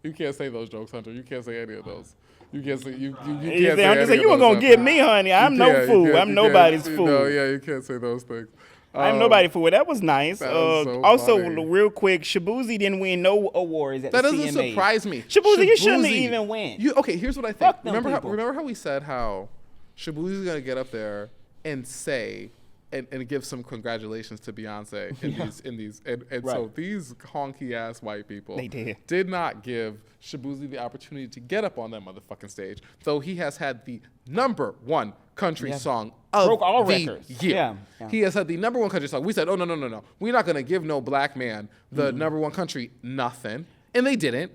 Speaker 3: You can't say those jokes, Hunter. You can't say any of those. You can't say you can't
Speaker 2: He
Speaker 3: say
Speaker 2: said, I'm
Speaker 3: any
Speaker 2: just saying,
Speaker 3: of
Speaker 2: you weren't
Speaker 3: those,
Speaker 2: gonna
Speaker 3: Hunter.
Speaker 2: get me, honey. I'm
Speaker 3: You
Speaker 2: no
Speaker 3: can't,
Speaker 2: fool.
Speaker 3: you
Speaker 2: I'm
Speaker 3: can't,
Speaker 2: nobody's
Speaker 3: you
Speaker 2: fool.
Speaker 3: No, yeah, you can't say those things.
Speaker 2: I'm nobody fool. That was nice.
Speaker 3: That was so
Speaker 2: also,
Speaker 3: funny.
Speaker 2: real quick, Shabuzi didn't win no awards at
Speaker 3: That
Speaker 2: the
Speaker 3: doesn't
Speaker 2: CMAs.
Speaker 3: surprise me.
Speaker 2: Shabuzi, you shouldn't have even win.
Speaker 3: Okay, here's what I think.
Speaker 2: Fuck them people.
Speaker 3: Remember how we said how Shabuzi's gonna get up there and say and give some congratulations to Beyonce in these and
Speaker 2: Right.
Speaker 3: so these honky ass white people
Speaker 2: They did.
Speaker 3: not give Shaboozey the opportunity to get up on that motherfucking stage, though he has had the #1 country song of
Speaker 2: Broke all
Speaker 3: the
Speaker 2: records.
Speaker 3: year.
Speaker 2: Yeah.
Speaker 3: He has had the #1 country song. We said, oh no, we're not gonna give no black man the #1 country nothing, and they didn't.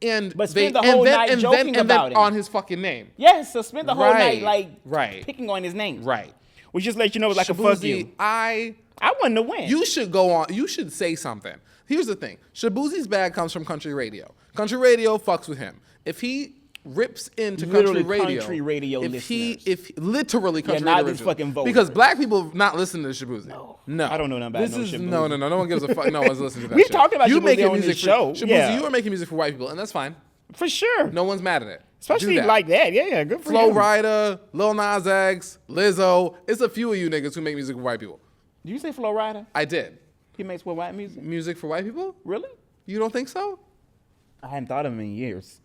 Speaker 3: And
Speaker 2: But
Speaker 3: they
Speaker 2: spent the whole night joking about it.
Speaker 3: on his fucking name.
Speaker 2: Yes, so spent the whole
Speaker 3: Right,
Speaker 2: night
Speaker 3: right.
Speaker 2: picking on his name.
Speaker 3: Right.
Speaker 2: Which just let you know it's like a fuck you.
Speaker 3: Shaboozey, I
Speaker 2: wanted to win.
Speaker 3: You should go on. You should say something. Here's the thing. Shaboozey's bag comes from country radio. Country radio fucks with him. If he rips into
Speaker 2: Literally
Speaker 3: country radio,
Speaker 2: listeners.
Speaker 3: if literally country
Speaker 2: not
Speaker 3: radio
Speaker 2: these
Speaker 3: listeners.
Speaker 2: fucking voters.
Speaker 3: Because black people have not listened to Shaboozey. No.
Speaker 2: I don't know nothing about
Speaker 3: this
Speaker 2: no
Speaker 3: is,
Speaker 2: Shaboozey.
Speaker 3: No one gives a fuck. No one's listening to that
Speaker 2: We've
Speaker 3: shit.
Speaker 2: talked about
Speaker 3: you
Speaker 2: Shaboozey
Speaker 3: making
Speaker 2: on
Speaker 3: music
Speaker 2: this show.
Speaker 3: For, Shaboozey,
Speaker 2: Yeah.
Speaker 3: you are making music for white people, and that's fine.
Speaker 2: For sure.
Speaker 3: No one's mad at it.
Speaker 2: Especially
Speaker 3: Do that.
Speaker 2: like that. Yeah, good for
Speaker 3: Flo
Speaker 2: him.
Speaker 3: Rida, Lil Nas X, Lizzo. It's a few of you niggas who make music for white people.
Speaker 2: Did you say Flo Rida?
Speaker 3: I did.
Speaker 2: He makes what white music?
Speaker 3: Music for white people?
Speaker 2: Really?
Speaker 3: You don't think so?
Speaker 2: I hadn't thought of him in years.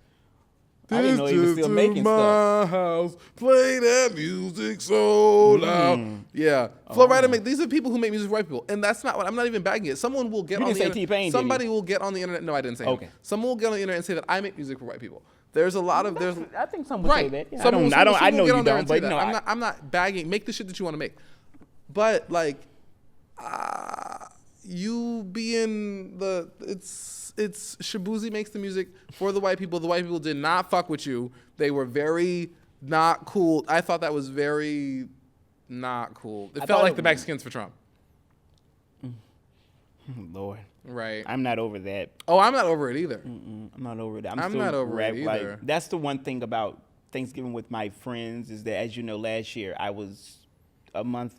Speaker 2: I didn't know he was still making
Speaker 3: my
Speaker 2: stuff.
Speaker 3: house, play that music so loud. Yeah, Flo Rida these are people who make music for white people, and that's not what I'm not even bagging it. Someone will get
Speaker 2: You
Speaker 3: on
Speaker 2: didn't
Speaker 3: the
Speaker 2: say
Speaker 3: internet.
Speaker 2: T-Pain, did
Speaker 3: Somebody
Speaker 2: you?
Speaker 3: will get on the internet. No, I didn't say.
Speaker 2: Okay.
Speaker 3: Him. Someone will get on the internet and say that I make music for white people. There's a lot of there's
Speaker 2: I think some would say
Speaker 3: right.
Speaker 2: that. Yeah,
Speaker 3: Someone
Speaker 2: I
Speaker 3: will
Speaker 2: know
Speaker 3: get
Speaker 2: you
Speaker 3: on there
Speaker 2: don't,
Speaker 3: and say
Speaker 2: but
Speaker 3: that.
Speaker 2: no,
Speaker 3: I'm not bagging. Make the shit that you want to make, but like, you being the it's Shaboozey makes the music for the white people. The white people did not fuck with you. They were very not cool. I thought that was very not cool. It felt like the Mexicans for Trump.
Speaker 2: Lord,
Speaker 3: Right.
Speaker 2: I'm not over that.
Speaker 3: Oh, I'm not over it either.
Speaker 2: I'm not over that.
Speaker 3: I'm
Speaker 2: still
Speaker 3: not over it
Speaker 2: like,
Speaker 3: either.
Speaker 2: that's the one thing about Thanksgiving with my friends is that, as you know, last year I was a month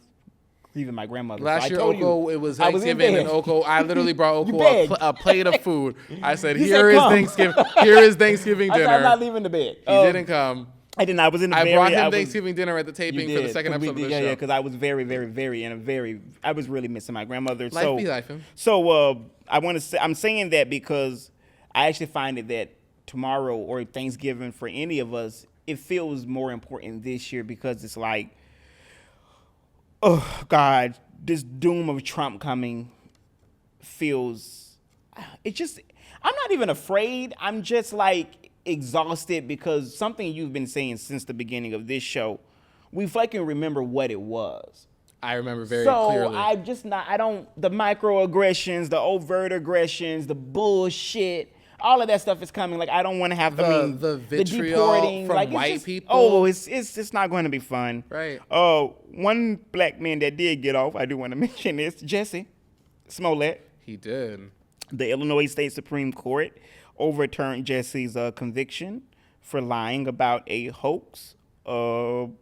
Speaker 2: leaving my grandmother.
Speaker 3: Last year,
Speaker 2: I told
Speaker 3: Oko,
Speaker 2: you,
Speaker 3: it was
Speaker 2: I was in
Speaker 3: Thanksgiving, and
Speaker 2: bed.
Speaker 3: Oko, I literally brought
Speaker 2: You
Speaker 3: Oko
Speaker 2: begged.
Speaker 3: a plate of food. I said,
Speaker 2: You
Speaker 3: here
Speaker 2: said,
Speaker 3: is
Speaker 2: "Come."
Speaker 3: Thanksgiving. Here is Thanksgiving
Speaker 2: I
Speaker 3: dinner.
Speaker 2: said, I'm not leaving the bed.
Speaker 3: He didn't come.
Speaker 2: I didn't. I was in the
Speaker 3: I
Speaker 2: very.
Speaker 3: brought him
Speaker 2: I was-
Speaker 3: Thanksgiving dinner at the
Speaker 2: You
Speaker 3: taping
Speaker 2: did,
Speaker 3: for the second
Speaker 2: 'cause we
Speaker 3: episode
Speaker 2: did,
Speaker 3: of the
Speaker 2: yeah,
Speaker 3: show.
Speaker 2: Yeah, because I was very. I was really missing my grandmother.
Speaker 3: Life be life.
Speaker 2: So I want to say, I'm saying that because I actually find it that tomorrow or Thanksgiving for any of us, it feels more important this year because it's like, oh God, this doom of Trump coming feels, it just, I'm not even afraid. I'm just like exhausted because something you've been saying since the beginning of this show, we fucking remember what it was.
Speaker 3: I remember very
Speaker 2: So
Speaker 3: clearly.
Speaker 2: I'm just not, the microaggressions, the overt aggressions, the bullshit, all of that stuff is coming. Like, I don't want to have,
Speaker 3: The vitriol
Speaker 2: deporting,
Speaker 3: from
Speaker 2: like, it's
Speaker 3: white
Speaker 2: just-
Speaker 3: people.
Speaker 2: Oh, it's not going to be fun.
Speaker 3: Right.
Speaker 2: One black man that did get off, I do want to mention this, Jussie Smollett.
Speaker 3: He did.
Speaker 2: The Illinois State Supreme Court overturned Jussie's conviction for lying about a hoax. And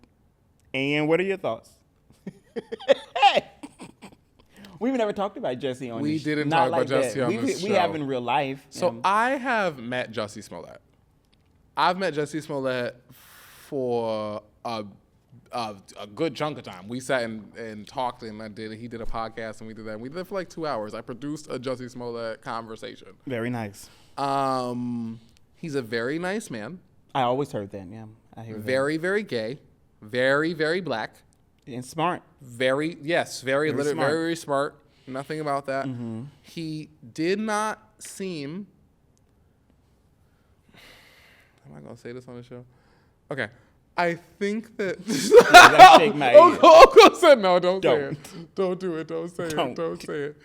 Speaker 2: what are your thoughts? We've never talked about Jussie on
Speaker 3: We
Speaker 2: this.
Speaker 3: didn't
Speaker 2: Not
Speaker 3: talk about
Speaker 2: that.
Speaker 3: Jussie on this
Speaker 2: We
Speaker 3: show.
Speaker 2: have in real life.
Speaker 3: So I have met Jussie Smollett. I've met Jussie Smollett for a good chunk of time. We sat and talked, and he did a podcast, and we did that. We did it for like 2 hours. I produced a Jussie Smollett conversation.
Speaker 2: Very nice.
Speaker 3: He's a very nice man.
Speaker 2: I always heard that. Yeah, I hear
Speaker 3: Very, very gay. Very, very black.
Speaker 2: that. And smart.
Speaker 3: Very
Speaker 2: Very smart.
Speaker 3: very smart. Nothing about that. He did not seem. Am I gonna say this on the show? Okay, I think that.
Speaker 2: gotta shake my head.
Speaker 3: Oko said no. Don't say
Speaker 2: Don't.
Speaker 3: it. Don't do it. Don't say
Speaker 2: Don't.
Speaker 3: it. Don't say it.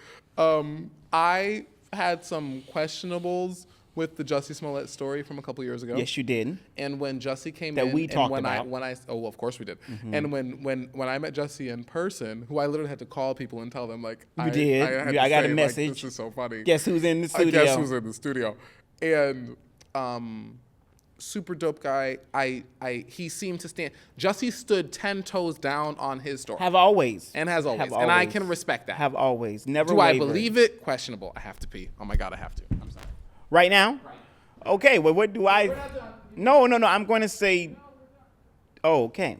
Speaker 3: I had some questionables with the Jussie Smollett story from a couple years ago.
Speaker 2: Yes, you did.
Speaker 3: And when Jussie came
Speaker 2: That
Speaker 3: in,
Speaker 2: we
Speaker 3: and
Speaker 2: talked
Speaker 3: when
Speaker 2: about.
Speaker 3: of course we did. And when I met Jussie in person, who I literally had to call people and tell them like,
Speaker 2: You did.
Speaker 3: had
Speaker 2: I
Speaker 3: to
Speaker 2: got a
Speaker 3: say, like,
Speaker 2: message.
Speaker 3: this is so funny.
Speaker 2: Guess who's in the studio?
Speaker 3: Guess who's in the studio? And super dope guy. He seemed to stand. Jussie stood 10 toes down on his story.
Speaker 2: Have always.
Speaker 3: And has always.
Speaker 2: Have
Speaker 3: And I
Speaker 2: always.
Speaker 3: can respect that.
Speaker 2: Have always. Never
Speaker 3: Do I
Speaker 2: wavered.
Speaker 3: believe it? Questionable. I have to pee. Oh my God, I have to. I'm sorry.
Speaker 2: Right now? Okay, well, what do I... No, I'm going to say... Oh, okay.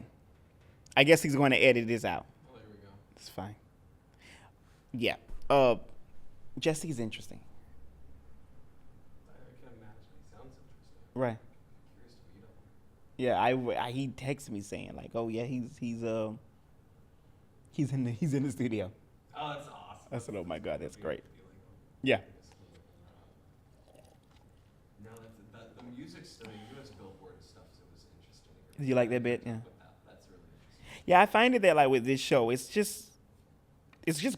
Speaker 2: I guess he's going to edit this out.
Speaker 1: Oh, there we go.
Speaker 2: It's fine. Yeah. Jussie's interesting.
Speaker 1: I can imagine. He sounds interesting.
Speaker 2: Right.
Speaker 1: Curious to meet him.
Speaker 2: Yeah, he texted me saying, like, oh, yeah, he's He's in the studio.
Speaker 1: Oh, that's awesome.
Speaker 2: I said, oh my God, that's great. Yeah.
Speaker 1: No, the music study, U.S. Billboard stuff, it was interesting.
Speaker 2: Do you like that bit? Yeah.
Speaker 1: That's really interesting.
Speaker 2: Yeah, I find it that like with this show, it's just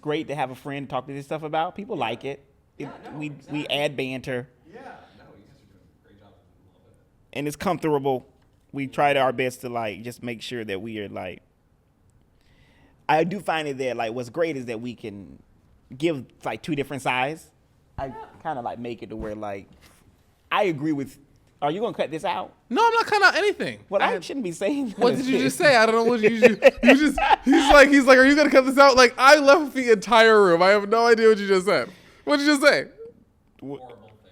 Speaker 2: great to have a friend to talk to this stuff about. People like it. We
Speaker 1: exactly.
Speaker 2: add banter,
Speaker 1: Yeah, no, you guys are doing a great job. I love it.
Speaker 2: and it's comfortable. We try our best to like just make sure that we are like. I do find it that like what's great is that we can give like two different sides. I kind of like make it to where like I agree with. Are you gonna cut this out?
Speaker 3: No, I'm not cutting out anything.
Speaker 2: Well, I shouldn't be saying.
Speaker 3: What did you just say? I don't know what you just. He's like, are you gonna cut this out? Like, I left the entire room. I have no idea what you just said. What did you just say?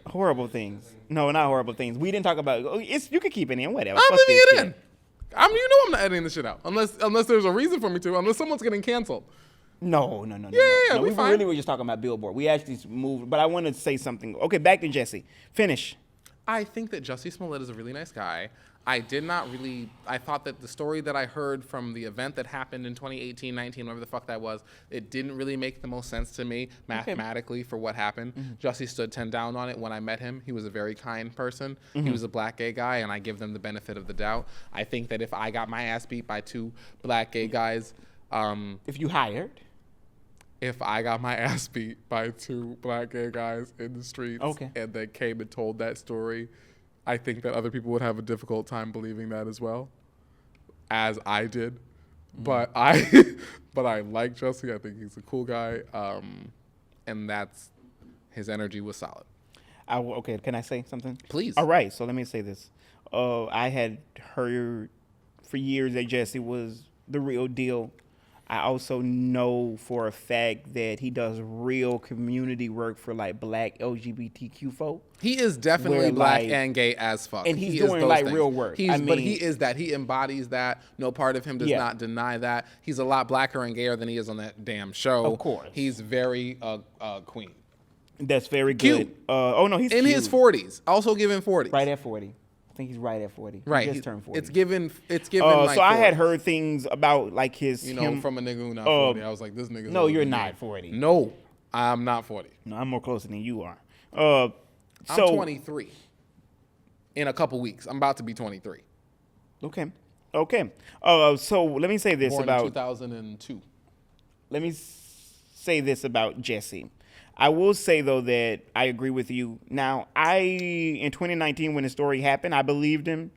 Speaker 2: Horrible things. No, not horrible things. We didn't talk about. You could keep it in. Whatever.
Speaker 3: I'm
Speaker 2: Fuck
Speaker 3: leaving
Speaker 2: this
Speaker 3: it
Speaker 2: shit.
Speaker 3: in. I'm not editing this shit out unless there's a reason for me to. Unless someone's getting canceled.
Speaker 2: No.
Speaker 3: Yeah, we
Speaker 2: We
Speaker 3: fine.
Speaker 2: really were just talking about Billboard. We actually moved, but I wanted to say something. Okay, back to Jussie. Finish.
Speaker 3: I think that Jussie Smollett is a really nice guy. I thought that the story that I heard from the event that happened in 2018, 19, whatever the fuck that was, it didn't really make the most sense to me mathematically for what happened. Jussie stood 10 down on it when I met him. He was a very kind person. He was a black gay guy, and I give them the benefit of the doubt. I think that if I got my ass beat by two black gay guys,
Speaker 2: If you hired.
Speaker 3: if I got my ass beat by two black gay guys in the streets and they came and told that story, I think that other people would have a difficult time believing that as well, as I did. But I like Jussie. I think he's a cool guy, and his energy was solid.
Speaker 2: Okay, can I say something?
Speaker 3: Please.
Speaker 2: All right, so let me say this. I had heard for years that Jussie was the real deal. I also know for a fact that he does real community work for like black LGBTQ folk.
Speaker 3: He is definitely
Speaker 2: Where,
Speaker 3: black
Speaker 2: like-
Speaker 3: and gay as fuck.
Speaker 2: and he's
Speaker 3: He is
Speaker 2: doing,
Speaker 3: those
Speaker 2: like,
Speaker 3: things.
Speaker 2: real work.
Speaker 3: But he is that. He embodies that. No part of him does
Speaker 2: Yeah.
Speaker 3: not deny that. He's a lot blacker and gayer than he is on that damn show.
Speaker 2: Of course.
Speaker 3: He's very queen.
Speaker 2: That's very
Speaker 3: Cute.
Speaker 2: good. He's
Speaker 3: In
Speaker 2: cute.
Speaker 3: his 40s. Also given 40s.
Speaker 2: Right at 40. I think he's right at 40.
Speaker 3: Right.
Speaker 2: He just turned 40.
Speaker 3: It's given like
Speaker 2: so I had
Speaker 3: 40.
Speaker 2: heard things about like his.
Speaker 3: You know, from a nigga who not 40. I was like, this nigga's
Speaker 2: No,
Speaker 3: older
Speaker 2: you're
Speaker 3: than me.
Speaker 2: not 40.
Speaker 3: No, I'm not 40.
Speaker 2: No, I'm more closer than you are.
Speaker 3: I'm
Speaker 2: So
Speaker 3: 23. In a couple weeks. I'm about to be 23.
Speaker 2: Okay. So let me say this
Speaker 3: Born in
Speaker 2: about
Speaker 3: 2002.
Speaker 2: let me say this about Jussie. I will say though that I agree with you. Now, in 2019 when the story happened, I believed him.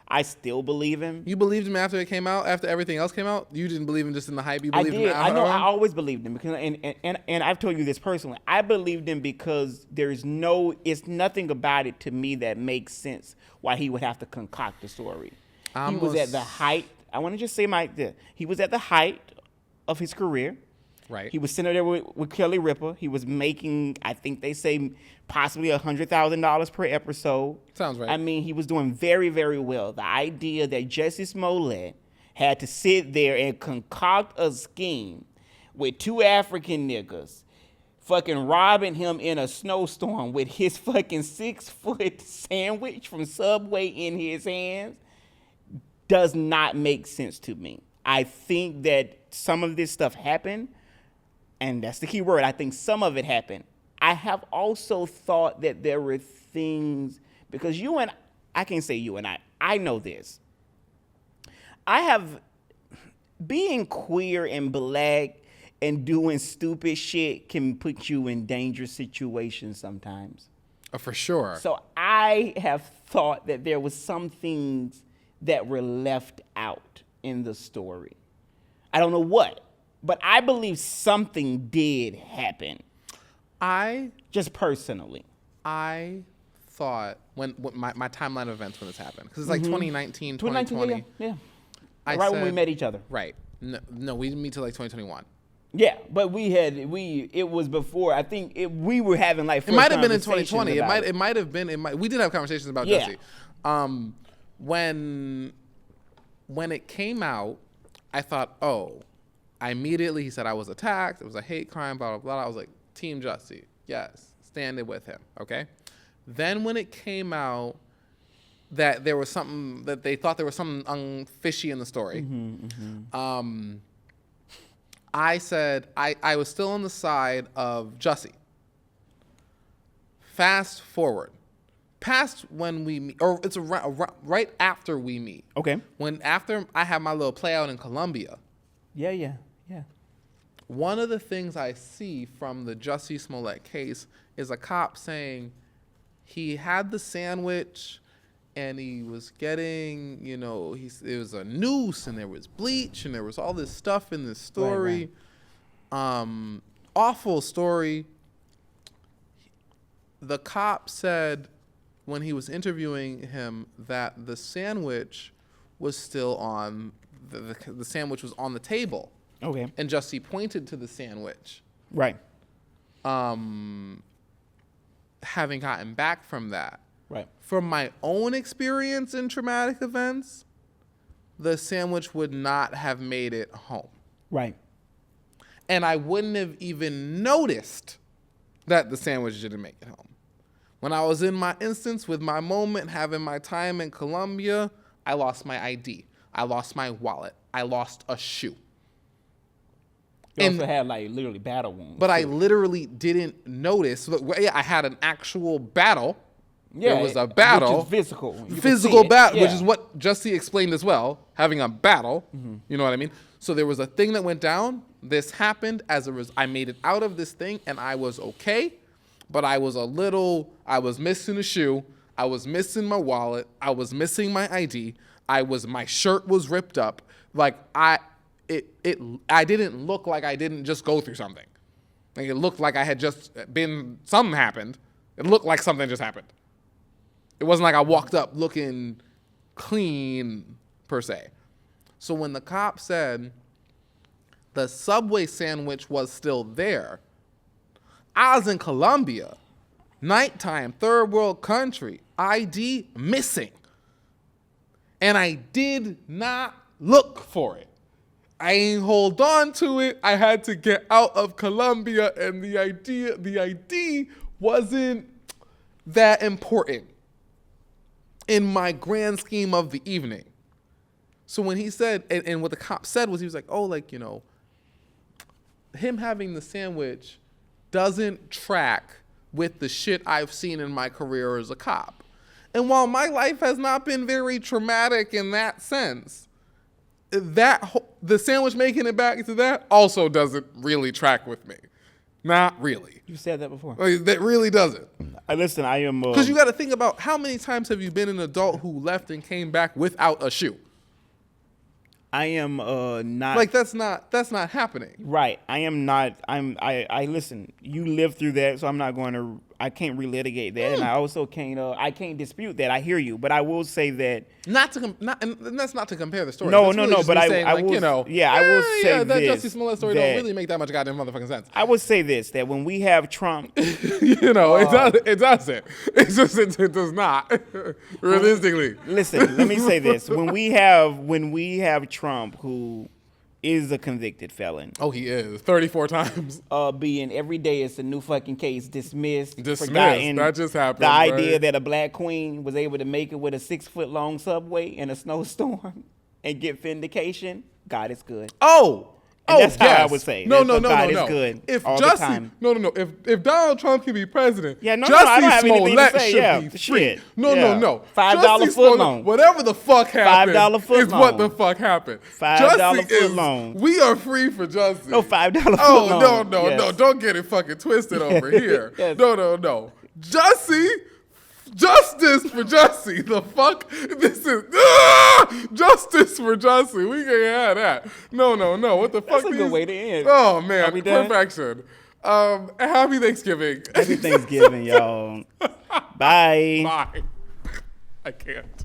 Speaker 2: I still believe him.
Speaker 3: You believed him after it came out? After everything else came out? You didn't believe him just in the hype? You
Speaker 2: I
Speaker 3: believed
Speaker 2: did.
Speaker 3: him
Speaker 2: I know. I
Speaker 3: out?
Speaker 2: always believed him because, and I've told you this personally. I believed him because it's nothing about it to me that makes sense why he would have to concoct the story. He was at the height. I want to just say he was at the height of his career.
Speaker 3: Right.
Speaker 2: He was sitting there with Kelly Ripa. He was making, I think they say, possibly $100,000 per episode.
Speaker 3: Sounds right.
Speaker 2: I mean, he was doing very, very well. The idea that Jussie Smollett had to sit there and concoct a scheme with two African niggas fucking robbing him in a snowstorm with his fucking 6-foot sandwich from Subway in his hands does not make sense to me. I think that some of this stuff happened. And that's the key word. I think some of it happened. I have also thought that there were things, because I can't say you and I know this. Being queer and black and doing stupid shit can put you in dangerous situations sometimes.
Speaker 3: For sure.
Speaker 2: So I have thought that there was some things that were left out in the story. I don't know what. But I believe something did happen. Just personally.
Speaker 3: I thought when my timeline of events when this happened, because it's like 2019, 2020.
Speaker 2: Yeah.
Speaker 3: I
Speaker 2: Right when we
Speaker 3: said-
Speaker 2: met each other.
Speaker 3: Right. No, we didn't meet till like 2021.
Speaker 2: Yeah, but it was before. I think we were having like.
Speaker 3: It might have been in
Speaker 2: conversations
Speaker 3: 2020.
Speaker 2: about
Speaker 3: It might have been. We did have conversations about
Speaker 2: Yeah.
Speaker 3: Jussie. When it came out, I thought, he said I was attacked. It was a hate crime, blah, blah, blah. I was like, Team Jussie. Yes. Standing with him. Okay. Then when it came out that there was something that they thought there was something fishy in the story, I said I was still on the side of Jussie. Fast forward, past when we meet, or it's right after we meet.
Speaker 2: Okay.
Speaker 3: After I have my little play out in Colombia.
Speaker 2: Yeah.
Speaker 3: One of the things I see from the Jussie Smollett case is a cop saying he had the sandwich and he was getting, it was a noose and there was bleach and there was all this stuff in this story.
Speaker 2: Right.
Speaker 3: Awful story. The cop said when he was interviewing him that the sandwich was still on, the sandwich was on the table.
Speaker 2: Okay.
Speaker 3: And Jussie pointed to the sandwich.
Speaker 2: Right.
Speaker 3: Having gotten back from that.
Speaker 2: Right.
Speaker 3: From my own experience in traumatic events, the sandwich would not have made it home.
Speaker 2: Right.
Speaker 3: And I wouldn't have even noticed that the sandwich didn't make it home. When I was in my instance with my moment, having my time in Colombia, I lost my ID. I lost my wallet. I lost a shoe.
Speaker 2: You also had literally battle wounds.
Speaker 3: But I literally didn't notice. Yeah, I had an actual battle.
Speaker 2: Yeah,
Speaker 3: it was a battle.
Speaker 2: Which is physical.
Speaker 3: Physical battle,
Speaker 2: yeah.
Speaker 3: which is what Jussie explained as well, having a battle. Mm-hmm. You know what I mean? So there was a thing that went down. This happened I made it out of this thing and I was okay. But I was missing a shoe. I was missing my wallet. I was missing my ID. My shirt was ripped up. I didn't look like I didn't just go through something. It looked like I had just something happened. It looked like something just happened. It wasn't like I walked up looking clean, per se. So when the cop said the Subway sandwich was still there, I was in Colombia, nighttime, third world country, ID missing. And I did not look for it. I ain't hold on to it. I had to get out of Colombia, and the ID wasn't that important in my grand scheme of the evening. So when he said, and what the cop said was, he was like, him having the sandwich doesn't track with the shit I've seen in my career as a cop. And while my life has not been very traumatic in that sense, the sandwich making it back to that also doesn't really track with me. Not really.
Speaker 2: You said that before.
Speaker 3: That really doesn't.
Speaker 2: Listen, I am...
Speaker 3: Because you got to think about how many times have you been an adult who left and came back without a shoe?
Speaker 2: I am not...
Speaker 3: That's not happening.
Speaker 2: Right. I am not... I listen, you lived through that, so I'm not going to... I can't relitigate that, and I also can't... I can't dispute that. I hear you, but I will say that...
Speaker 3: And that's not to compare the story.
Speaker 2: No,
Speaker 3: that's
Speaker 2: no,
Speaker 3: really
Speaker 2: no,
Speaker 3: just
Speaker 2: but
Speaker 3: me
Speaker 2: I
Speaker 3: saying,
Speaker 2: will... I will say
Speaker 3: that
Speaker 2: this.
Speaker 3: Jussie Smollett story don't really make that much goddamn motherfucking sense.
Speaker 2: I would say this, that when we have Trump...
Speaker 3: it doesn't. It's just, it does not. Realistically.
Speaker 2: Listen, let me say this. When we have Trump, who is a convicted felon.
Speaker 3: Oh, he is. 34 times.
Speaker 2: Being every day it's a new fucking case, dismissed.
Speaker 3: Forgotten. That just happened.
Speaker 2: The idea that a black queen was able to make it with a 6-foot-long subway in a snowstorm and get vindication, God is good. That's how I would say. God is good.
Speaker 3: If
Speaker 2: all the time.
Speaker 3: If Donald Trump can be president,
Speaker 2: I don't
Speaker 3: Jussie
Speaker 2: have anything to
Speaker 3: Smollett
Speaker 2: say.
Speaker 3: should be free.
Speaker 2: Shit.
Speaker 3: No.
Speaker 2: $5 foot long.
Speaker 3: Whatever the fuck happened
Speaker 2: $5 foot
Speaker 3: is
Speaker 2: long.
Speaker 3: what the fuck happened.
Speaker 2: $5 foot long.
Speaker 3: We are free for Jussie.
Speaker 2: No, $5 foot long.
Speaker 3: No. Don't get it fucking twisted over here.
Speaker 2: Yes.
Speaker 3: No. Justice for Jussie. The fuck? This is justice for Jussie. We can't have that. No. What the fuck?
Speaker 2: That's a good way to end.
Speaker 3: Oh man,
Speaker 2: Are we done?
Speaker 3: perfection. Happy Thanksgiving.
Speaker 2: Happy Thanksgiving, y'all. Bye.
Speaker 3: Bye. I can't.